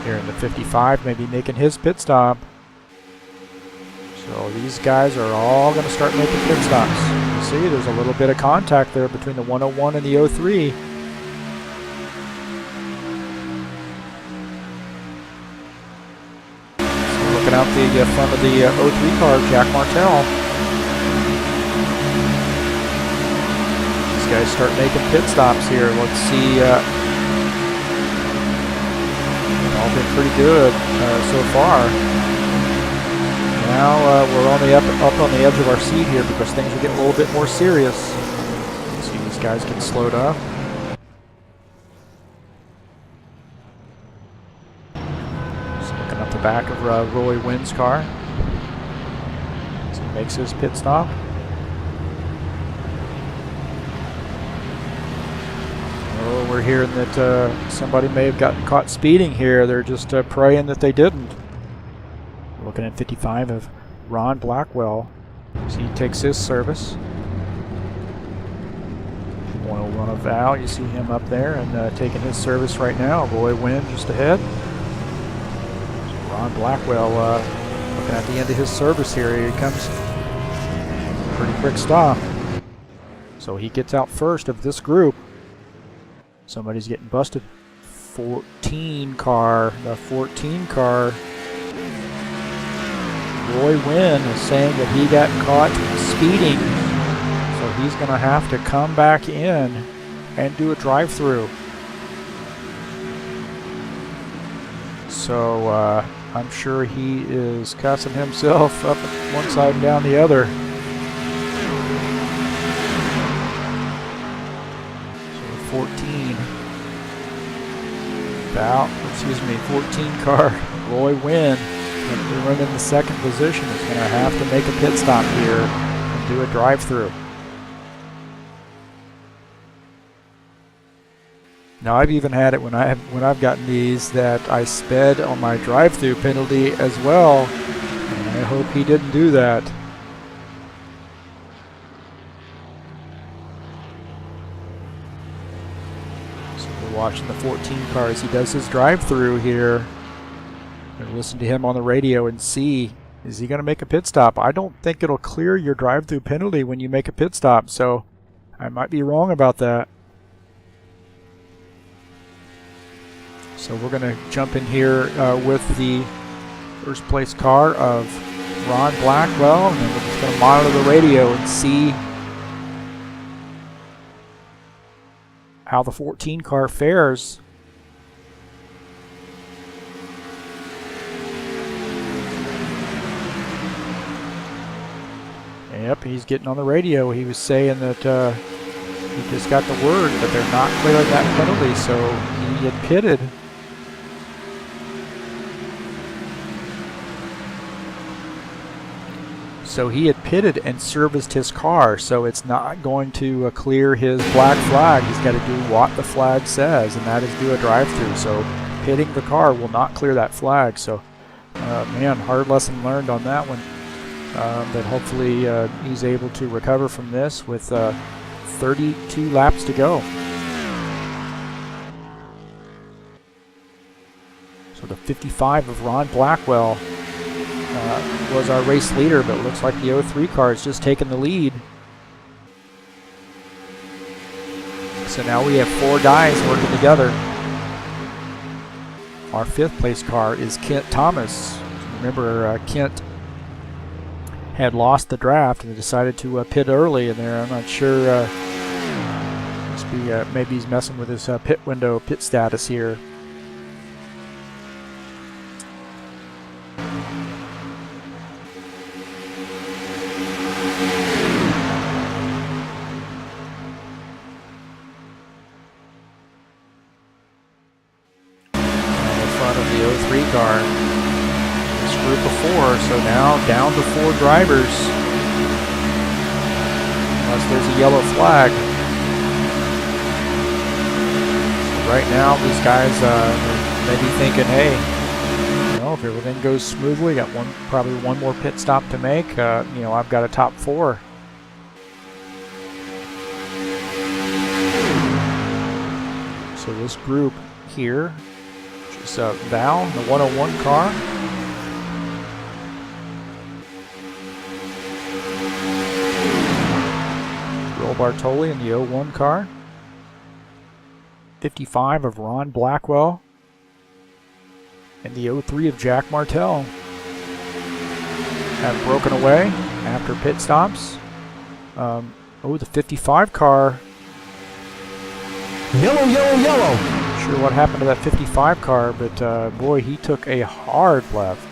Here in the 55, maybe making his pit stop. So these guys are all going to start making pit stops. You see, there's a little bit of contact there between the 101 and the 03. So looking out the front of the 03 car, Jack Martell. These guys start making pit stops here. Let's see. All been pretty good so far. Now we're on the up on the edge of our seat here because things are getting a little bit more serious. See, these guys get slowed up. Just looking up the back of Roy Wynn's car as he makes his pit stop. Oh, we're hearing that somebody may have gotten caught speeding here. They're just praying that they didn't. Looking at 55 of Ron Blackwell as he takes his service. 101 of Val, you see him up there and taking his service right now. Roy Wynn just ahead. So Ron Blackwell looking at the end of his service here. Here he comes. Pretty quick stop. So he gets out first of this group. Somebody's getting busted. 14 car. The 14 car. Roy Wynn is saying that he got caught speeding, so he's going to have to come back in and do a drive-through. So I'm sure he is cussing himself up one side and down the other. So 14 car Roy Wynn. Running in the second position is going to have to make a pit stop here and do a drive-through. Now I've even had it when I've gotten these that I sped on my drive-through penalty as well, and I hope he didn't do that. So we're watching the 14 car as he does his drive-through here. And listen to him on the radio and see, is he going to make a pit stop? I don't think it'll clear your drive-through penalty when you make a pit stop, so I might be wrong about that. So we're going to jump in here with the first place car of Ron Blackwell, and then we're just going to monitor the radio and see how the 14 car fares. Yep, he's getting on the radio. He was saying that he just got the word that they're not clearing that penalty, so he had pitted. So he had pitted and serviced his car, so it's not going to clear his black flag. He's got to do what the flag says, and that is do a drive-through. So pitting the car will not clear that flag. So, man, hard lesson learned on that one. But hopefully he's able to recover from this with 32 laps to go. So the 55 of Ron Blackwell was our race leader, but it looks like the 03 car is just taking the lead. So now we have 4 guys working together. Our 5th place car is Kent Thomas. Remember, Kent had lost the draft and decided to pit early in there. I'm not sure. Maybe he's messing with his pit status here. Of the 03 car. This group of 4, so now down to 4 drivers. Unless there's a yellow flag. So right now, these guys may be thinking, hey, if everything goes smoothly, got probably one more pit stop to make. I've got a top 4. So this group here. So Val, the 101 car. Will Bartoli in the 01 car. 55 of Ron Blackwell. And the 03 of Jack Martell have broken away after pit stops. The 55 car. Yellow, yellow, yellow. Sure what happened to that 55 car, but boy, he took a hard left.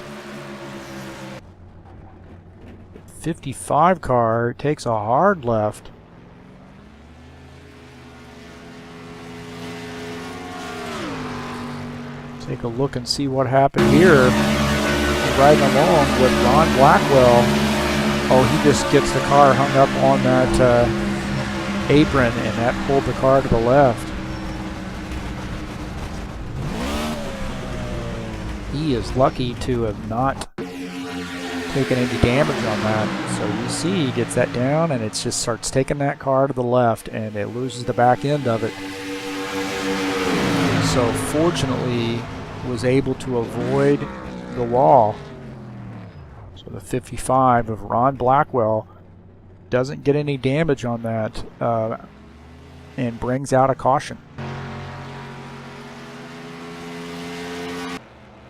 55 car takes a hard left. Take a look and see what happened here. Riding along with Ron Blackwell. Oh, he just gets the car hung up on that apron, and that pulled the car to the left. He is lucky to have not taken any damage on that. So you see he gets that down, and it just starts taking that car to the left, and it loses the back end of it. So fortunately was able to avoid the wall. So the 55 of Ron Blackwell doesn't get any damage on that and brings out a caution.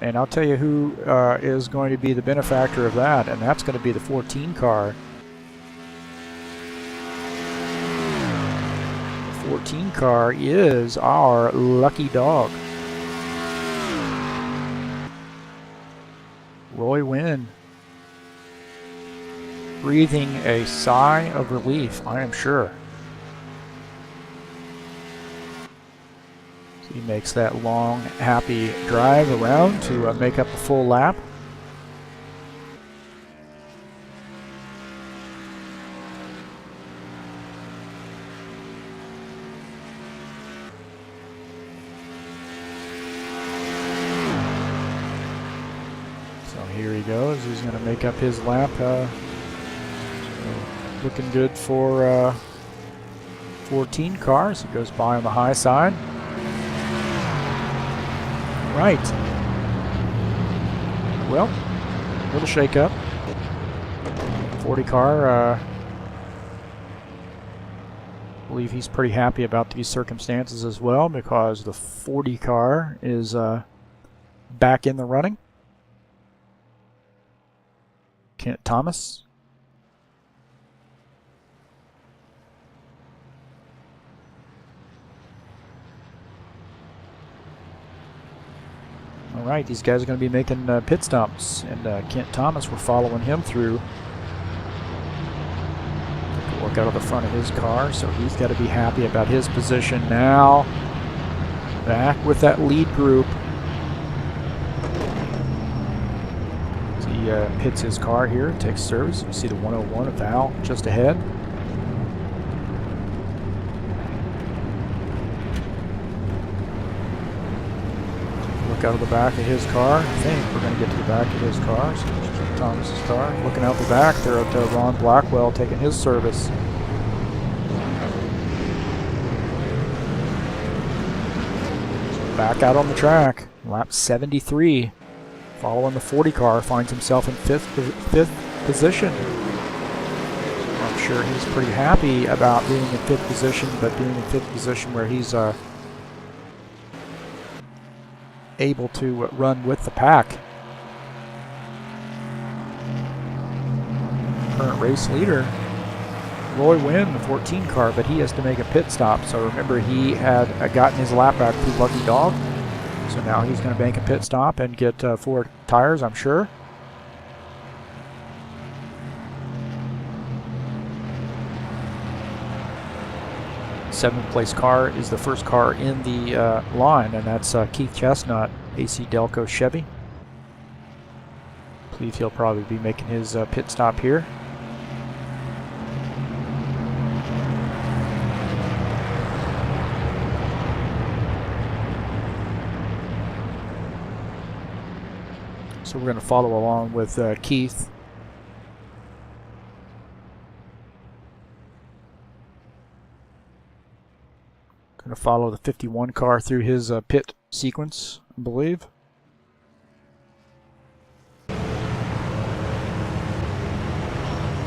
And I'll tell you who is going to be the benefactor of that, and that's going to be the 14 car. The 14 car is our lucky dog. Roy Wynn breathing a sigh of relief, I am sure. He makes that long, happy drive around to make up a full lap. he goes. He's going to make up his lap. So looking good for 14 cars. He goes by on the high side. Right. Well, little shake-up. 40 car. I believe he's pretty happy about these circumstances as well, because the 40 car is back in the running. Kent Thomas. All right, these guys are going to be making pit stops, and Kent Thomas, we're following him through. Take a look out of the front of his car, so he's got to be happy about his position now. Back with that lead group. As he pits his car here, takes service. You see the 101 of Val just ahead. Out of the back of his car. I think we're going to get to the back of his car. So Thomas's car. Looking out the back, they're at Ron Blackwell taking his service. Back out on the track. Lap 73. Following the 40 car, finds himself in fifth position. I'm sure he's pretty happy about being in fifth position, but being in fifth position where he's able to run with the pack. Current race leader, Roy Wynn, the 14 car, but he has to make a pit stop. So remember, he had gotten his lap back through Lucky Dog. So now he's going to make a pit stop and get 4 tires, I'm sure. Seventh place car is the first car in the line, and that's Keith Chestnut, AC Delco Chevy. I believe he'll probably be making his pit stop here. So we're going to follow along with Keith. Going to follow the 51 car through his pit sequence, I believe.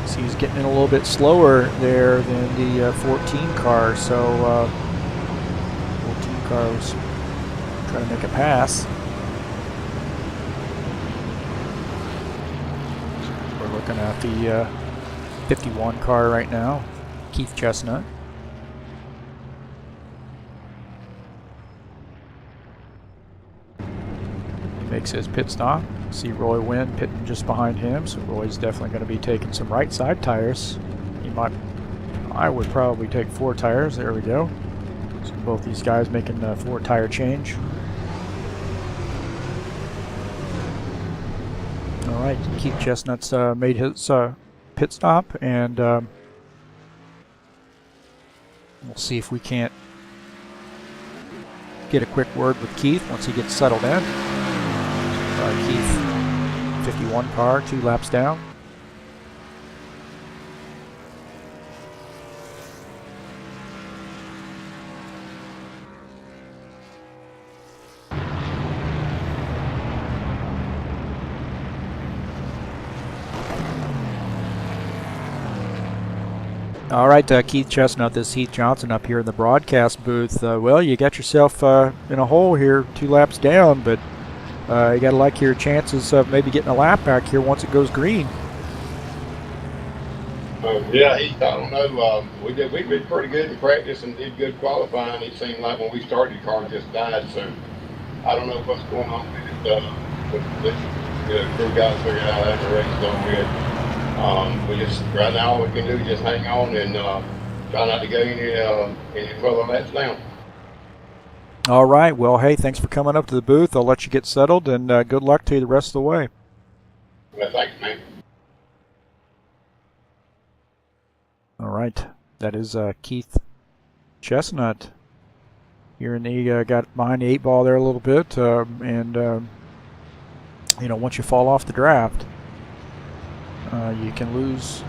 So he's getting in a little bit slower there than the 14 car, so 14 car was trying to make a pass. We're looking at the 51 car right now, Keith Chestnut. Makes his pit stop. See Roy Wynn pitting just behind him, so Roy's definitely going to be taking some right side tires. I would probably take 4 tires. There we go. So both these guys making a 4 tire change. All right, Keith Chestnut's made his pit stop, and we'll see if we can't get a quick word with Keith once he gets settled in. Keith, 51 car, 2 laps down. All right, Keith Chestnut, this is Heath Johnson up here in the broadcast booth. Well, you got yourself in a hole here, 2 laps down, but you got to like your chances of maybe getting a lap back here once it goes green. Yeah, I don't know. We did pretty good in practice and did good qualifying. It seemed like when we started, the car just died. So I don't know what's going on with it. The crew guys figured out how the race is on. We just right now all we can do is just hang on and try not to go any 12 laps down. All right. Well, hey, thanks for coming up to the booth. I'll let you get settled, and good luck to you the rest of the way. Well, thanks, man. All right. That is Keith Chestnut. Here in the got behind the 8 ball there a little bit, and you know, once you fall off the draft, you can lose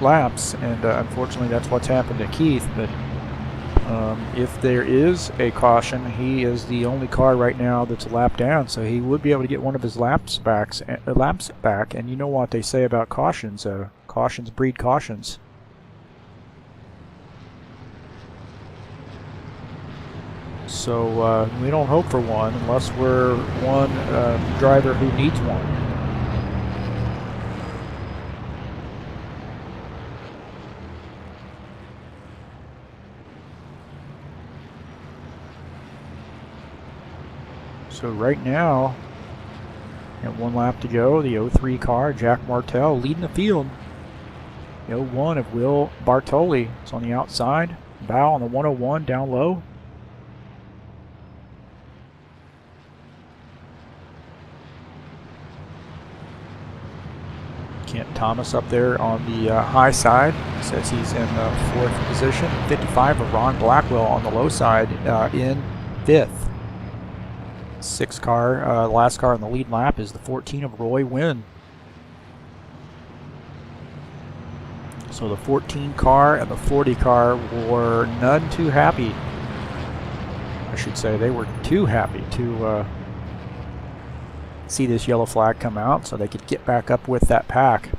laps, and unfortunately that's what's happened to Keith. But if there is a caution, he is the only car right now that's a lap down, so he would be able to get one of his laps back. And you know what they say about cautions? Cautions breed cautions. So we don't hope for one unless we're one driver who needs one. So right now, at 1 lap to go, the 03 car, Jack Martell, leading the field. The 01 of Will Bartoli is on the outside. Bow on the 101 down low. Kent Thomas up there on the high side. Says he's in 4th position. 55 of Ron Blackwell on the low side in 5th. 6th car, last car on the lead lap is the 14 of Roy Wynn. So the 14 car and the 40 car were none too happy. I should say they were too happy to see this yellow flag come out so they could get back up with that pack.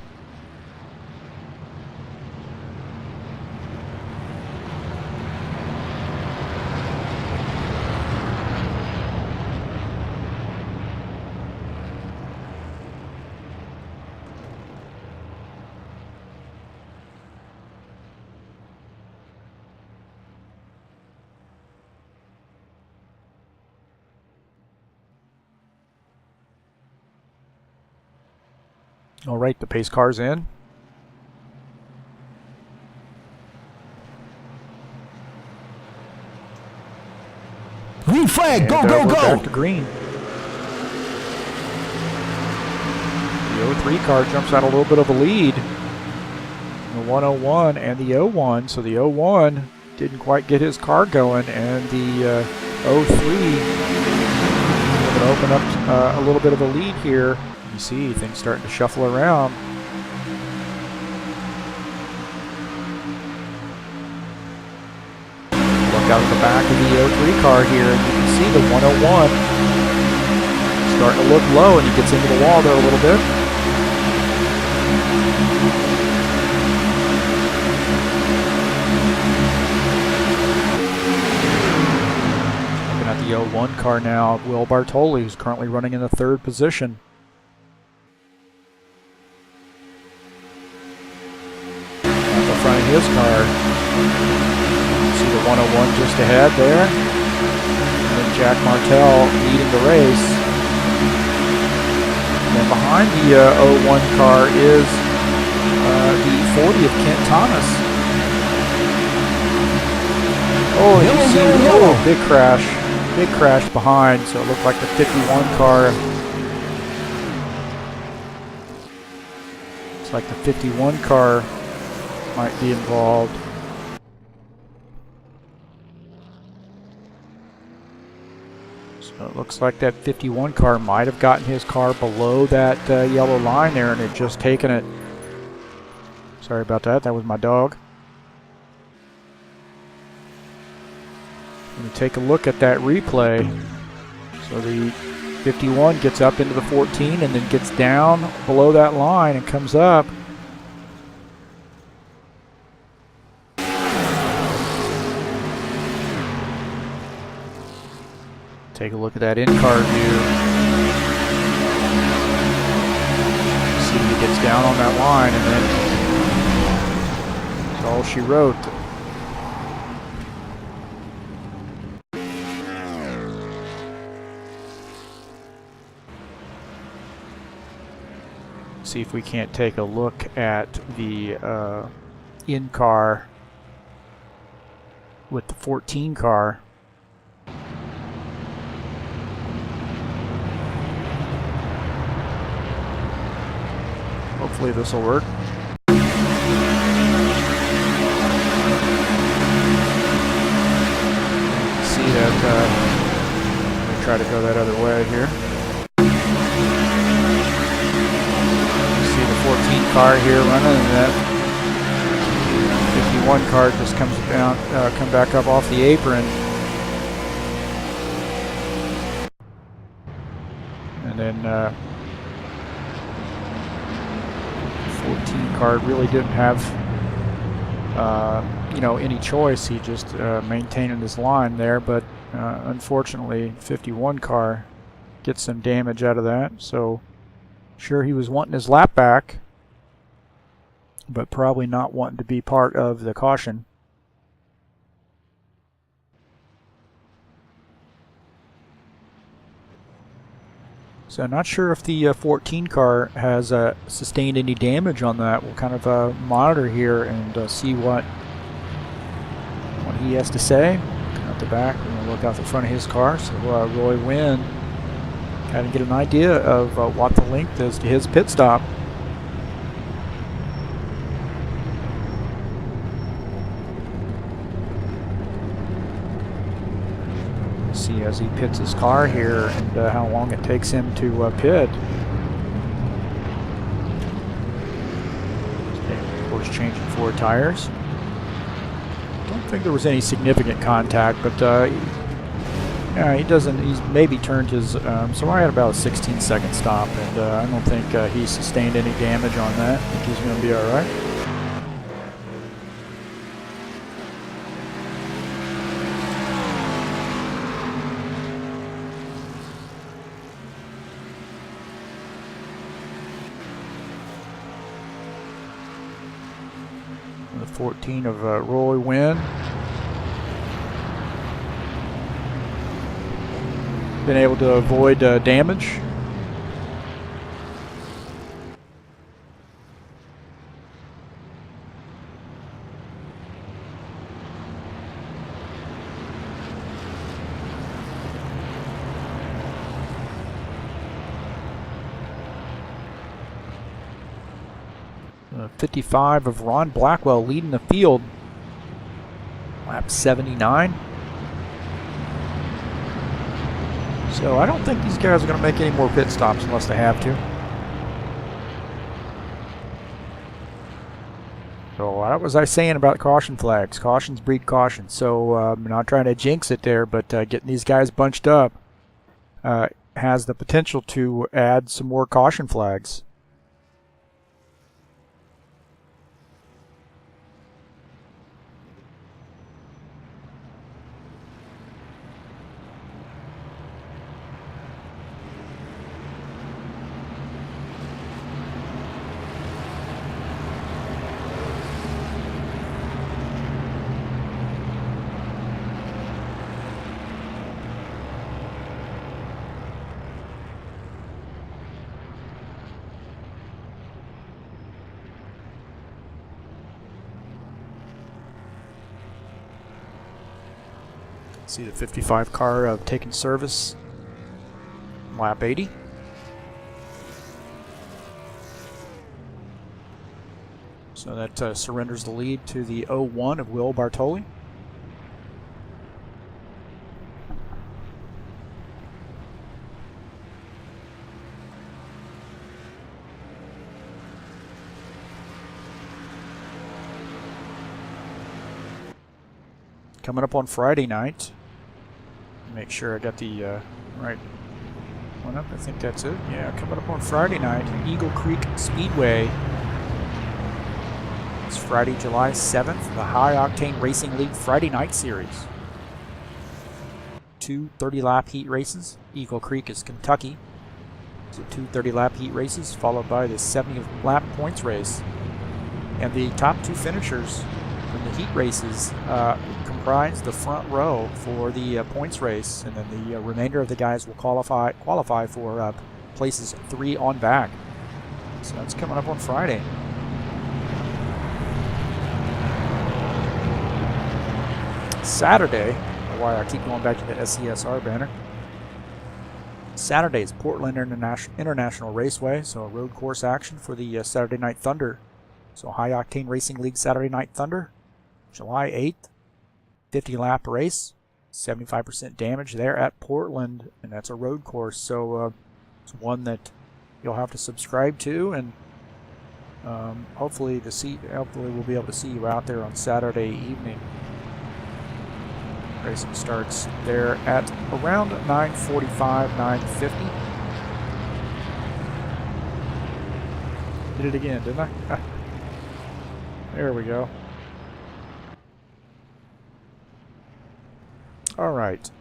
All right, the pace car's in. Green flag, go, And, go, we're go! back to green. The 03 car jumps out a little bit of a lead. The 101 and the 01. So the 01 didn't quite get his car going, and the 03 going to open up a little bit of a lead here. You see things starting to shuffle around. Look out at the back of the 03 car here, and you can see the 101 starting to look low, and he gets into the wall there a little bit. Looking at the 01 car now, Will Bartoli, who's currently running in the 3rd position. Front of his car. See the 101 just ahead there. And then Jack Martell leading the race. And then behind the 01 car is the 40 of Kent Thomas. Oh, you see, oh, big crash. Big crash behind, so it looked like the 51 car. It's like the 51 car might be involved. So it looks like that 51 car might have gotten his car below that yellow line there and had just taken it. Sorry about that, that was my dog. Let me take a look at that replay. So the 51 gets up into the 14 and then gets down below that line and comes up. Take a look at that in-car view. See, he gets down on that line, and then that's all she wrote. See if we can't take a look at the in-car with the 14 car. Hopefully this will work. See that, let me try to go that other way here. car here running, and that 51 car just comes down, come back up off the apron. And then 14 car really didn't have any choice. He just maintained his line there, but unfortunately 51 car gets some damage out of that. So sure, he was wanting his lap back, but probably not wanting to be part of the caution. So not sure if the 14 car has sustained any damage on that. We'll kind of monitor here and see what he has to say. Out the back, we're going to look out the front of his car. So Roy Wynn kind of get an idea of what the length is to his pit stop. See as he pits his car here and how long it takes him to pit. Of course, changing 4 tires. Don't think there was any significant contact, but yeah, he's maybe turned his. So I had about a 16-second stop, and I don't think he sustained any damage on that. I think he's going to be all right. The 14 of Roy Wynn. Been able to avoid damage. 55 of Ron Blackwell leading the field. Lap 79. So I don't think these guys are going to make any more pit stops unless they have to. So what was I saying about caution flags? Cautions breed caution. So I'm not trying to jinx it there, but getting these guys bunched up has the potential to add some more caution flags. See the 55 car taking service, lap 80. So that surrenders the lead to the 01 of Will Bartoli. Coming up on Friday night. Make sure I got the right one up. I think that's it. Yeah, coming up on Friday night, Eagle Creek Speedway. It's Friday, July 7th, the High Octane Racing League Friday Night Series. 2 30-lap heat races. Eagle Creek is Kentucky. So 2 30-lap heat races, followed by the 70-lap points race. And the top 2 finishers from the heat races comprise the front row for the points race, and then the remainder of the guys will qualify for places 3 on back. So that's coming up on Friday. Saturday, why I keep going back to the SCSR banner. Saturday is Portland International Raceway, so a road course action for the Saturday Night Thunder. So High Octane Racing League Saturday Night Thunder, July 8th. 50-lap race, 75% damage there at Portland, and that's a road course, so it's one that you'll have to subscribe to and Hopefully we'll be able to see you out there on Saturday evening. Racing starts there at around 9:45, 9:50. Did it again, didn't I? There we go. All right.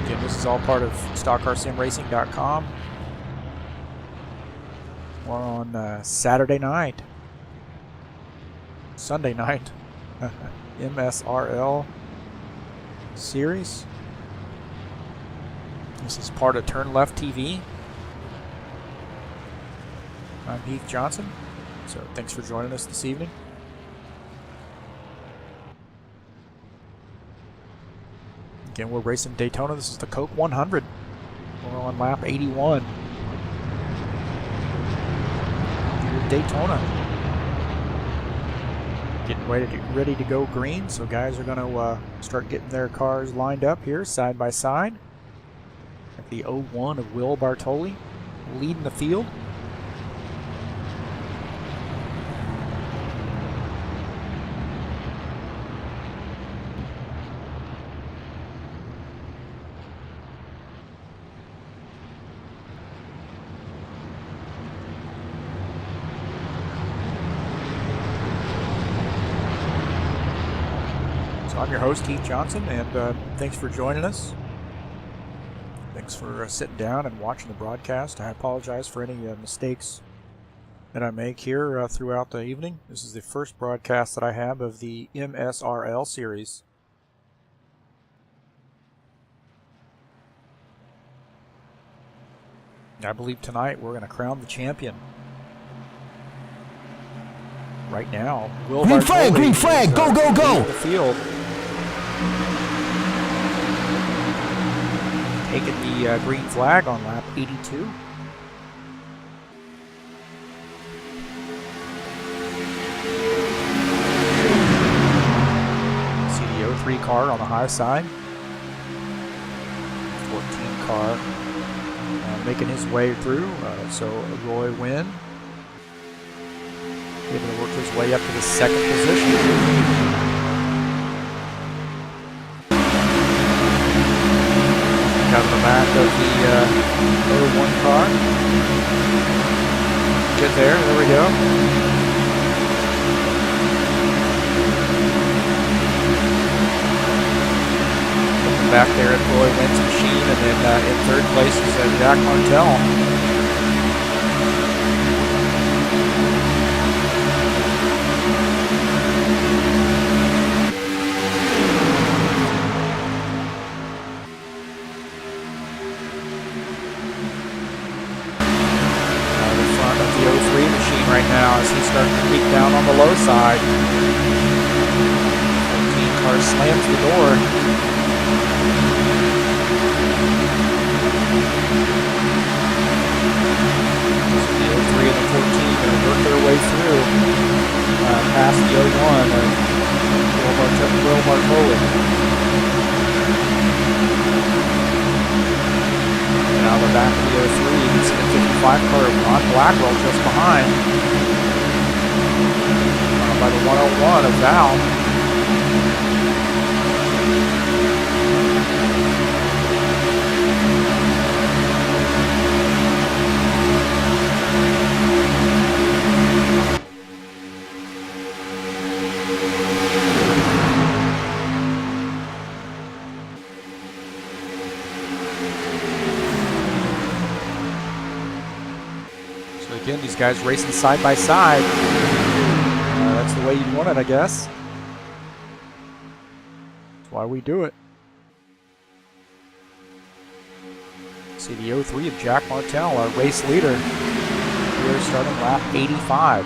Again, this is all part of StockCarSimRacing.com. We're on Saturday night, Sunday night, MSRL series. This is part of Turn Left TV. I'm Heath Johnson, so thanks for joining us this evening. Again, we're racing Daytona. This is the Coke 100. We're on lap 81. Here at Daytona. Getting ready to go green, so guys are going to start getting their cars lined up here side by side. At the 01 of Will Bartoli leading the field. I'm your host, Heath Johnson, and thanks for joining us. Thanks for sitting down and watching the broadcast. I apologize for any mistakes that I make here throughout the evening. This is the first broadcast that I have of the MSRL series. I believe tonight we're going to crown the champion. Right now, Will Bartoli green flag, go, go, go! The field. Taking the green flag on lap 82. See the 03 car on the high side. 14 car making his way through. So Roy Wynn able to work his way up to the second position. Out of the back of the 01 car. Get there we go. Looking back there at Roy Wynn's machine, and then in third place is Jack Martell. Right now as he's starting to peek down on the low side. 14 car slams the door. The 03 and the 14 going to work their way through past the 01 of Will Bartoli. Now the back of the 03, you can see the 55 car of Ron Blackwell just behind. By the 101 of Val. Again, these guys racing side by side. That's the way you'd want it, I guess. That's why we do it. See the 03 of Jack Martell, our race leader. Here starting lap 85.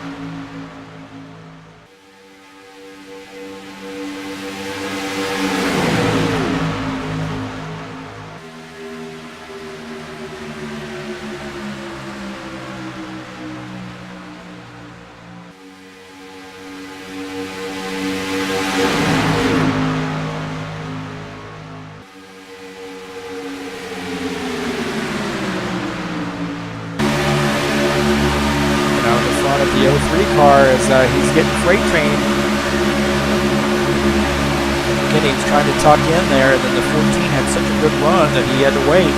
of the 03 car as he's getting freight trained. Again, he was trying to tuck in there, and then the 14 had such a good run that he had to wait.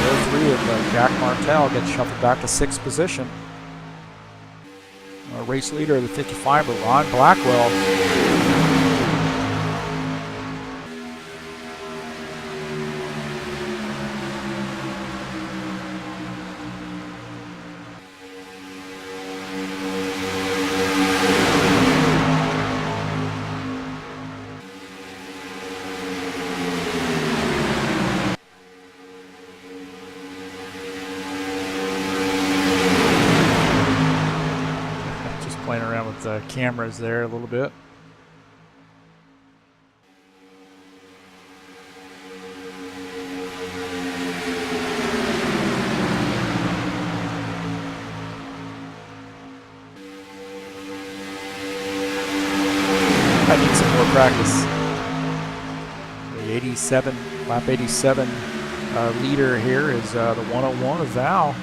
The 03 of Jack Martell gets shuffled back to 6th position. Race leader of the 55, Ron Blackwell. Playing around with the cameras there a little bit. I need some more practice. The 87, lap 87 leader here is the 101 of Val.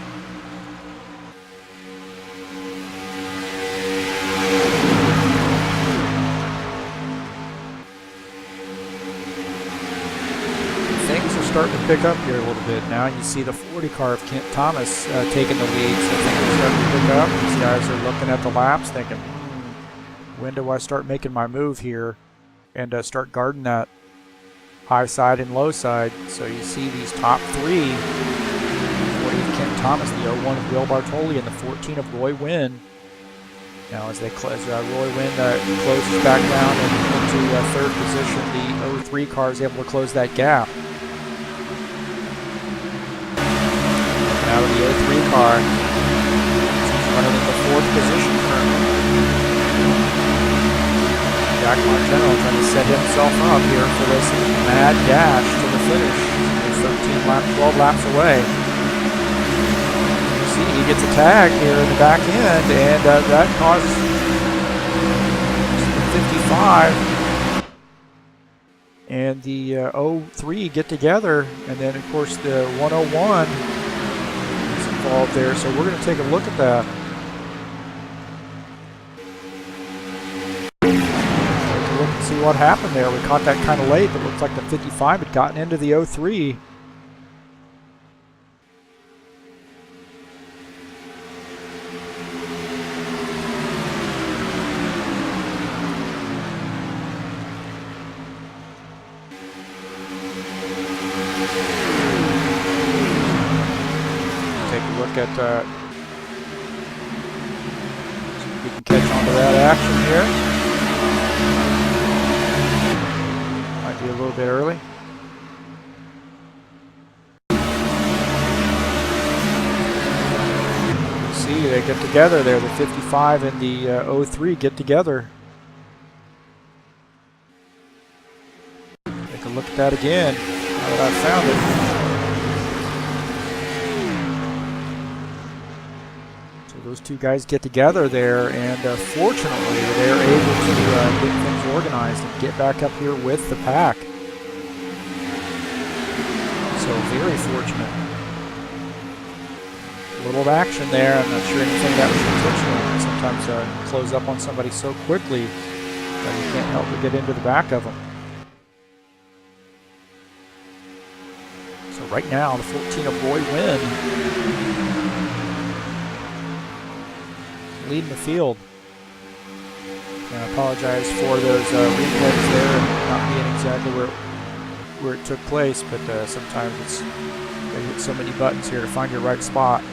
Starting to pick up here a little bit now. You see the 40 car of Kent Thomas taking the lead, so things are starting to pick up. These guys are looking at the laps thinking, when do I start making my move here and start guarding that high side and low side? So you see these top three, 40 of Kent Thomas, the 01 of Will Bartoli, and the 14 of Roy Wynn. Now as Roy Wynn closes back down and into 3rd position, the 03 car is able to close that gap. Out of the 03 car, he's running in the 4th position currently. Jack Martell trying to set himself up here for this mad dash to the finish. He's 12 laps away. You see, he gets a tag here in the back end, and that causes the 55 and the 03 get together, and then of course the 101 involved there, so we're going to take a look at that. Take a look and see what happened there. We caught that kind of late, but it looks like the 55 had gotten into the 03. At we can catch on to that action here. Might be a little bit early. You see, they get together there. The 55 and the 03 get together. Take a look at that again. Now that I've found it. Those two guys get together there, and fortunately they're able to get things organized and get back up here with the pack. So very fortunate. A little action there. I'm not sure anything that was intentional. Sometimes close up on somebody so quickly that you can't help but get into the back of them. So right now the 14 of Roy Wynn leading the field. And I apologize for those replays there and not being exactly where it took place, but sometimes it's you hit so many buttons here to find your right spot.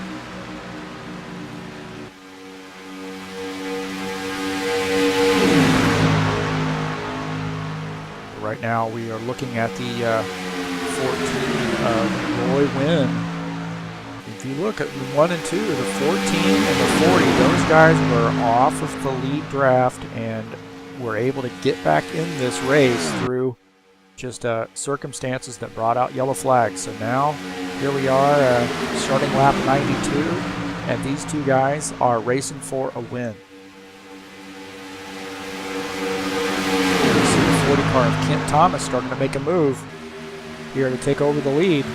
Right now we are looking at the 14 of Roy Wynn. If you look at the 1 and 2, the 14 and the 40, those guys were off of the lead draft and were able to get back in this race through just circumstances that brought out yellow flags. So now here we are starting lap 92, and these two guys are racing for a win. You see the 40 car of Kent Thomas starting to make a move here to take over the lead.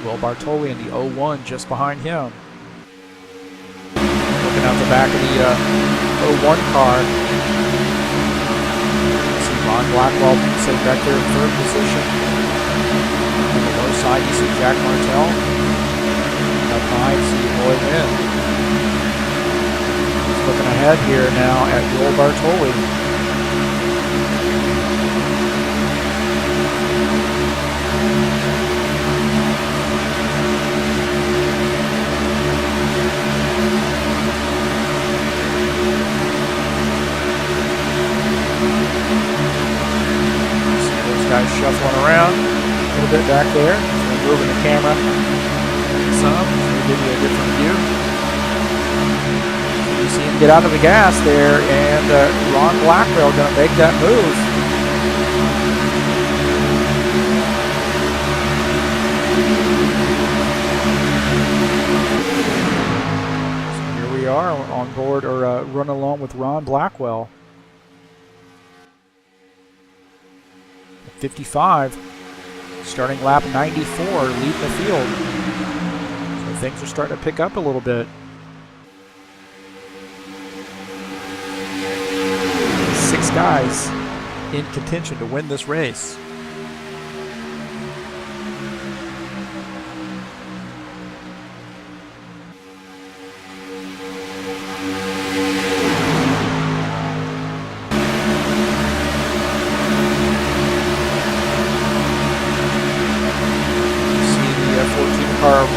Will Bartoli in the 01 just behind him. Looking out the back of the 01 car. See Ron Blackwell sitting back there in third position. On the low side, you see Jack Martell. Up high, you see Roy Wynn. He's looking ahead here now at Will Bartoli. Guys shuffling around a little bit back there. So moving the camera some to give you a different view. You see him get out of the gas there, and Ron Blackwell going to make that move. So here we are on board, or running along with Ron Blackwell. 55, starting lap 94, leading the field. So things are starting to pick up a little bit. 6 guys in contention to win this race.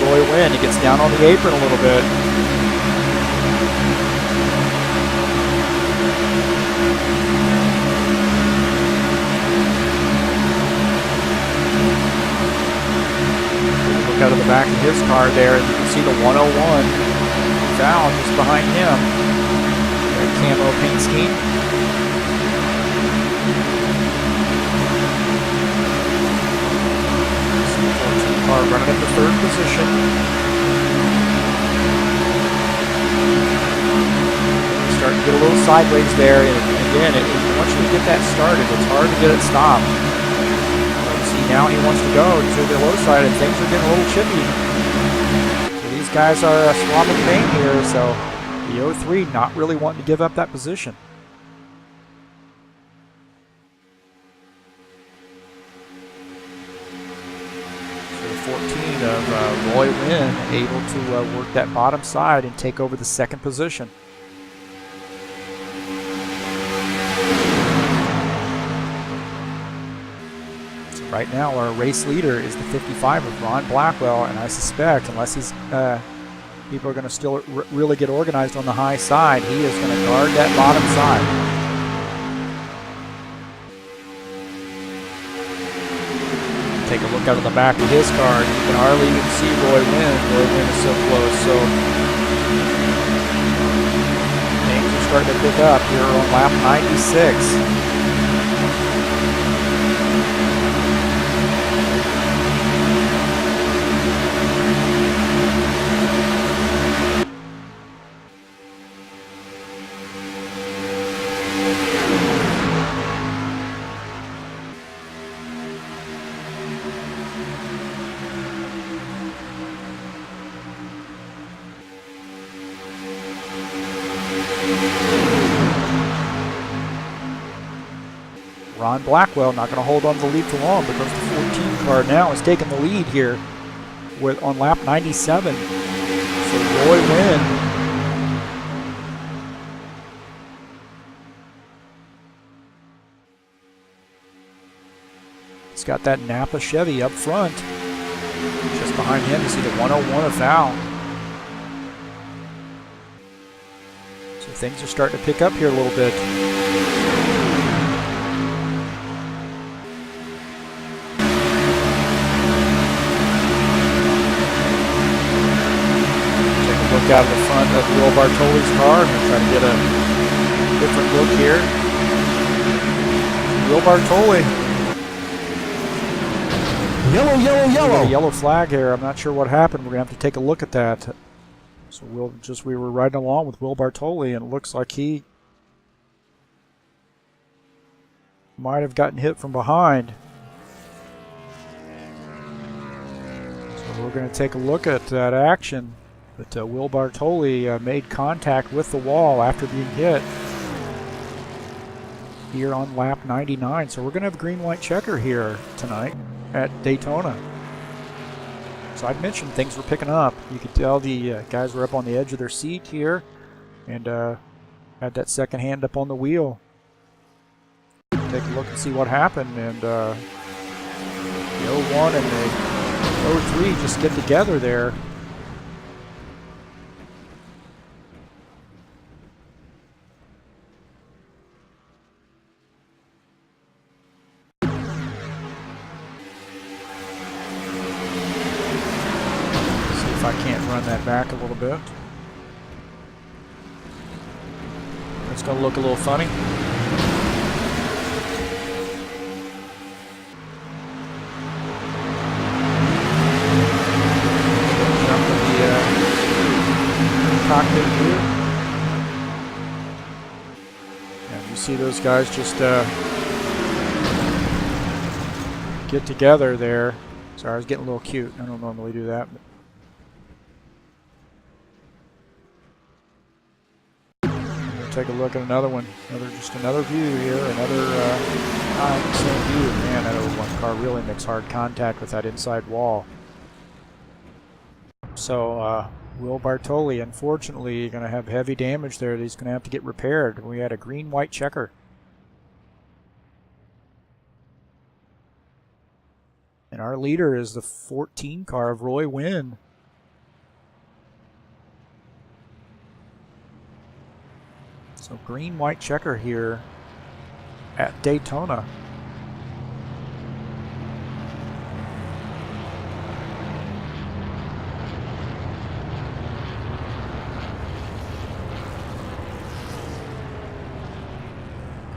Roy Wynn, he gets down on the apron a little bit. Look out of the back of his car there, and you can see the 101 Val just behind him. That camo paint scheme. Car running into third position. Starting to get a little sideways there, and again, once you get that started, it's hard to get it stopped. See, now he wants to go to the low side, and things are getting a little chippy. So these guys are swapping paint here, so the 03 not really wanting to give up that position. 14 of Roy Wynn able to work that bottom side and take over the second position. So right now our race leader is the 55 of Ron Blackwell, and I suspect unless he's people are going to still really get organized on the high side, he is going to guard that bottom side. Take a look out of the back of his car, and you can hardly even see Roy Wynn. Roy Wynn is so close, so things are starting to pick up here on lap 96. Ron Blackwell not going to hold on to the lead for long because the 14 car now is taking the lead here on lap 97. So Roy Wynn he's got that Napa Chevy up front. Just behind him you see the 101 of Val. So things are starting to pick up here a little bit. Look out of the front of Will Bartoli's car and try to get a different look here. Will Bartoli. Yellow, yellow, yellow. A yellow flag here. I'm not sure what happened. We're going to have to take a look at that. So we were riding along with Will Bartoli, and it looks like he might have gotten hit from behind. So So we're going to take a look at that action. But Will Bartoli made contact with the wall after being hit here on lap 99. So we're going to have a green-white checker here tonight at Daytona. So I mentioned things were picking up. You could tell the guys were up on the edge of their seat here and had that second hand up on the wheel. Take a look and see what happened. And the 01 and the 03 just get together there. If I can't run that back a little bit. It's going to look a little funny. Jump in the cockpit here. And you see those guys just get together there. Sorry, I was getting a little cute. I don't normally do that. Take a look at another one. Just another view here. Another same view. Man, that 01 car really makes hard contact with that inside wall. So Will Bartoli, unfortunately, going to have heavy damage there that he's going to have to get repaired. We had a green-white checker. And our leader is the 14 car of Roy Wynn. So green-white checker here at Daytona.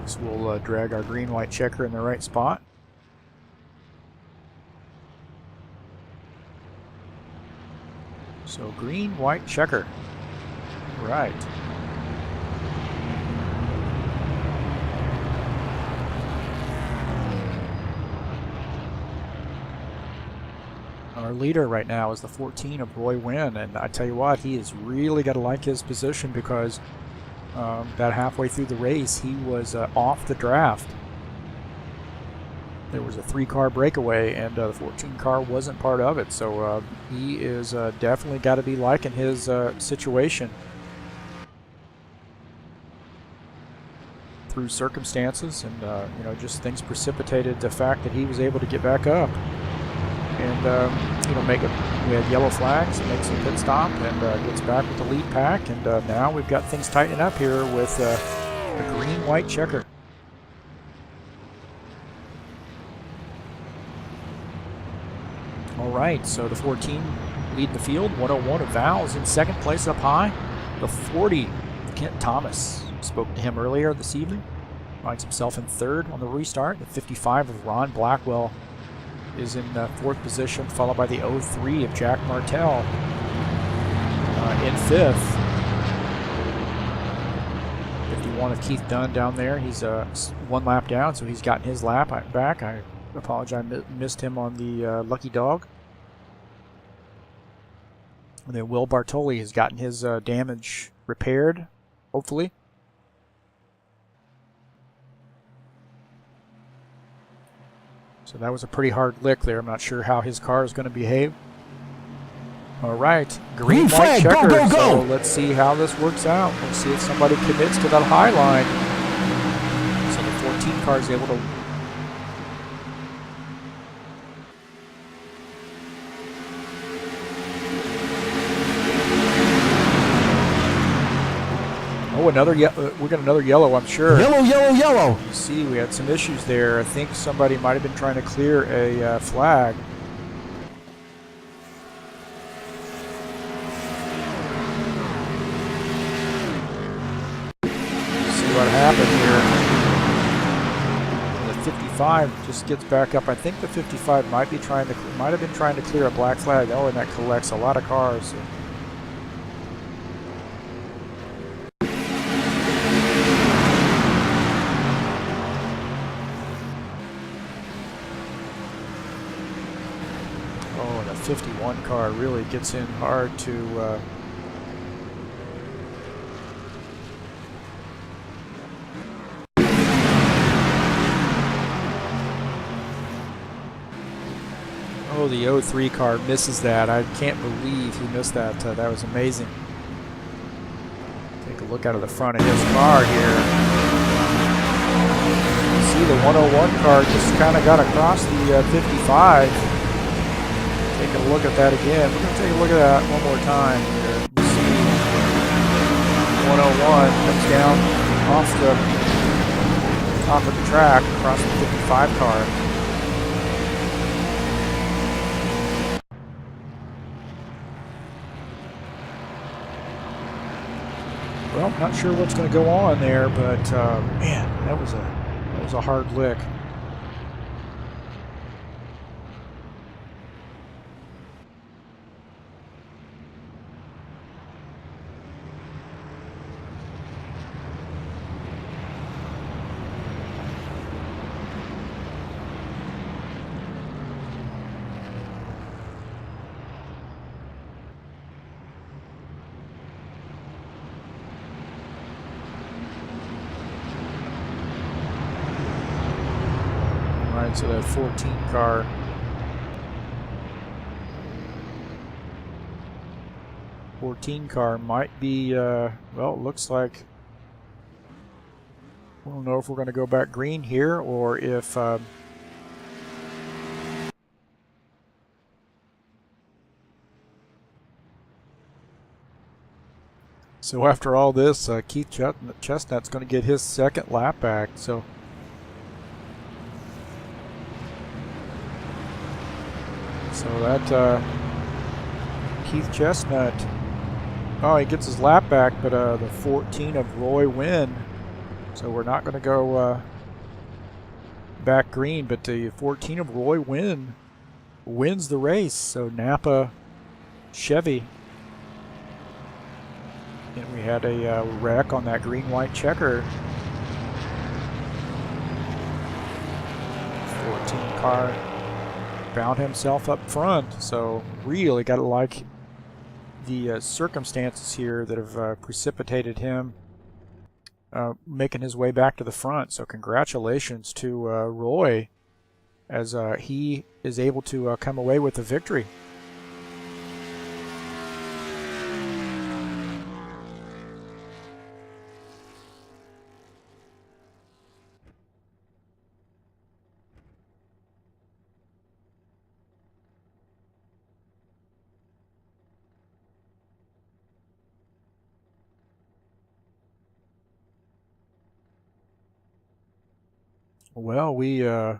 So we'll drag our green-white checker in the right spot. So green-white checker. Right. Our leader right now is the 14 of Roy Wynn, and I tell you what, he has really got to like his position because about halfway through the race, he was off the draft. There was a 3-car breakaway, and the 14 car wasn't part of it, so he is definitely got to be liking his situation. Through circumstances, and you know, just things precipitated the fact that he was able to get back up. And you know, we had yellow flags, makes a pit stop, and gets back with the lead pack. And now we've got things tightening up here with a green-white checker. All right, so the 14 lead the field. 101 of Val is in second place up high. The 40, Kent Thomas, spoke to him earlier this evening. Finds himself in third on the restart. The 55 of Ron Blackwell is in fourth position, followed by the 03 of Jack Martell in fifth. 51 of Keith Dunn down there. He's one lap down, so he's gotten his lap back. I apologize, I missed him on the lucky dog. And then Will Bartoli has gotten his damage repaired, hopefully. So that was a pretty hard lick there. I'm not sure how his car is going to behave. All right, green white checker. Go, go, go. So let's see how this works out. Let's see if somebody commits to that high line. So the 14 car is able to. Oh, we got another yellow, I'm sure. Yellow, yellow, yellow. You see, we had some issues there. I think somebody might have been trying to clear a flag. See what happened here. The 55 just gets back up. I think the 55 might have been trying to clear a black flag. Oh, and that collects a lot of cars. 51 car really gets in hard to oh, the 03 car misses that. I can't believe he missed that. That was amazing. Take a look out of the front of his car here. You see the 101 car just kind of got across the 55. Take a look at that again. We're going to take a look at that one more time here. You see 101 comes down off the top of the track across the 55 car. Well, not sure what's going to go on there, but man, that was a hard lick. So that 14 car might be, well, it looks like, I don't know if we're going to go back green here or if, so after all this, Keith Chestnut's going to get his second lap back, so that Keith Chestnut, oh, he gets his lap back, but the 14 of Roy Wynn. So we're not going to go back green, but the 14 of Roy Wynn wins the race. So Napa Chevy. And we had a wreck on that green-white checker. 14 car found himself up front, so really got to like the circumstances here that have precipitated him making his way back to the front. So congratulations to Roy as he is able to come away with the victory. Well, we going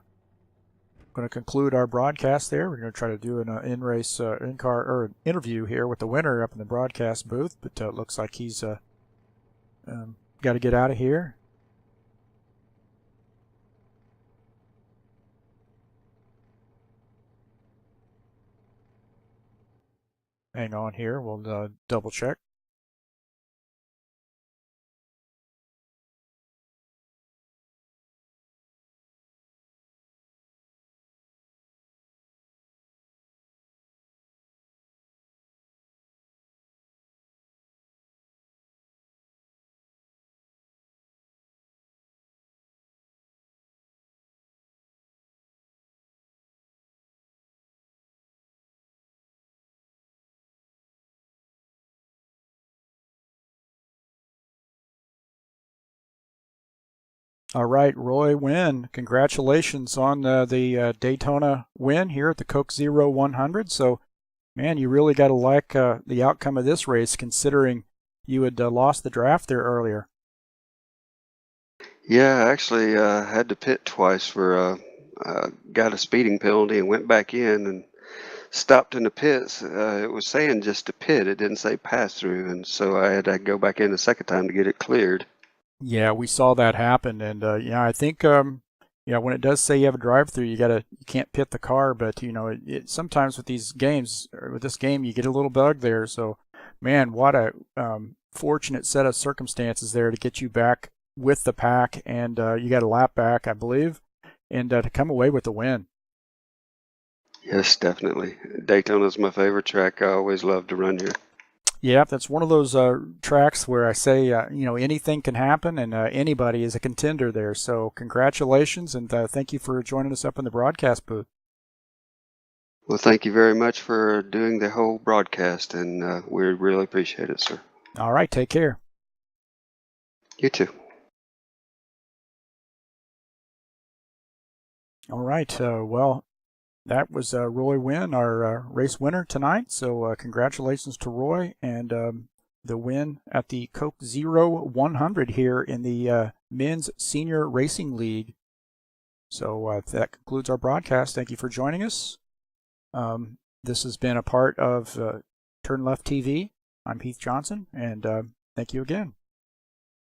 to conclude our broadcast there. We're going to try to do an in-race, in-car, or interview here with the winner up in the broadcast booth, but it looks like he's got to get out of here. Hang on here. We'll double check. All right, Roy Wynn, congratulations on the Daytona win here at the Coke Zero 100. So, man, you really got to like the outcome of this race, considering you had lost the draft there earlier. Yeah, I actually had to pit twice for got a speeding penalty and went back in and stopped in the pits. It was saying just to pit. It didn't say pass through, and so I had to go back in the second time to get it cleared. Yeah, we saw that happen, and yeah, I think yeah, when it does say you have a drive-through, you can't pit the car, but you know, sometimes with these games, or with this game, you get a little bug there. So, man, what a fortunate set of circumstances there to get you back with the pack, and you got a lap back, I believe, and to come away with the win. Yes, definitely. Daytona's my favorite track. I always love to run here. Yeah, that's one of those tracks where I say, anything can happen, and anybody is a contender there. So congratulations, and thank you for joining us up in the broadcast booth. Well, thank you very much for doing the whole broadcast, and we really appreciate it, sir. All right, take care. You too. All right, well, that was Roy Wynn, our race winner tonight. So congratulations to Roy, and the win at the Coke Zero 100 here in the Men's Senior Racing League. So that concludes our broadcast. Thank you for joining us. This has been a part of Turn Left TV. I'm Heath Johnson, and thank you again.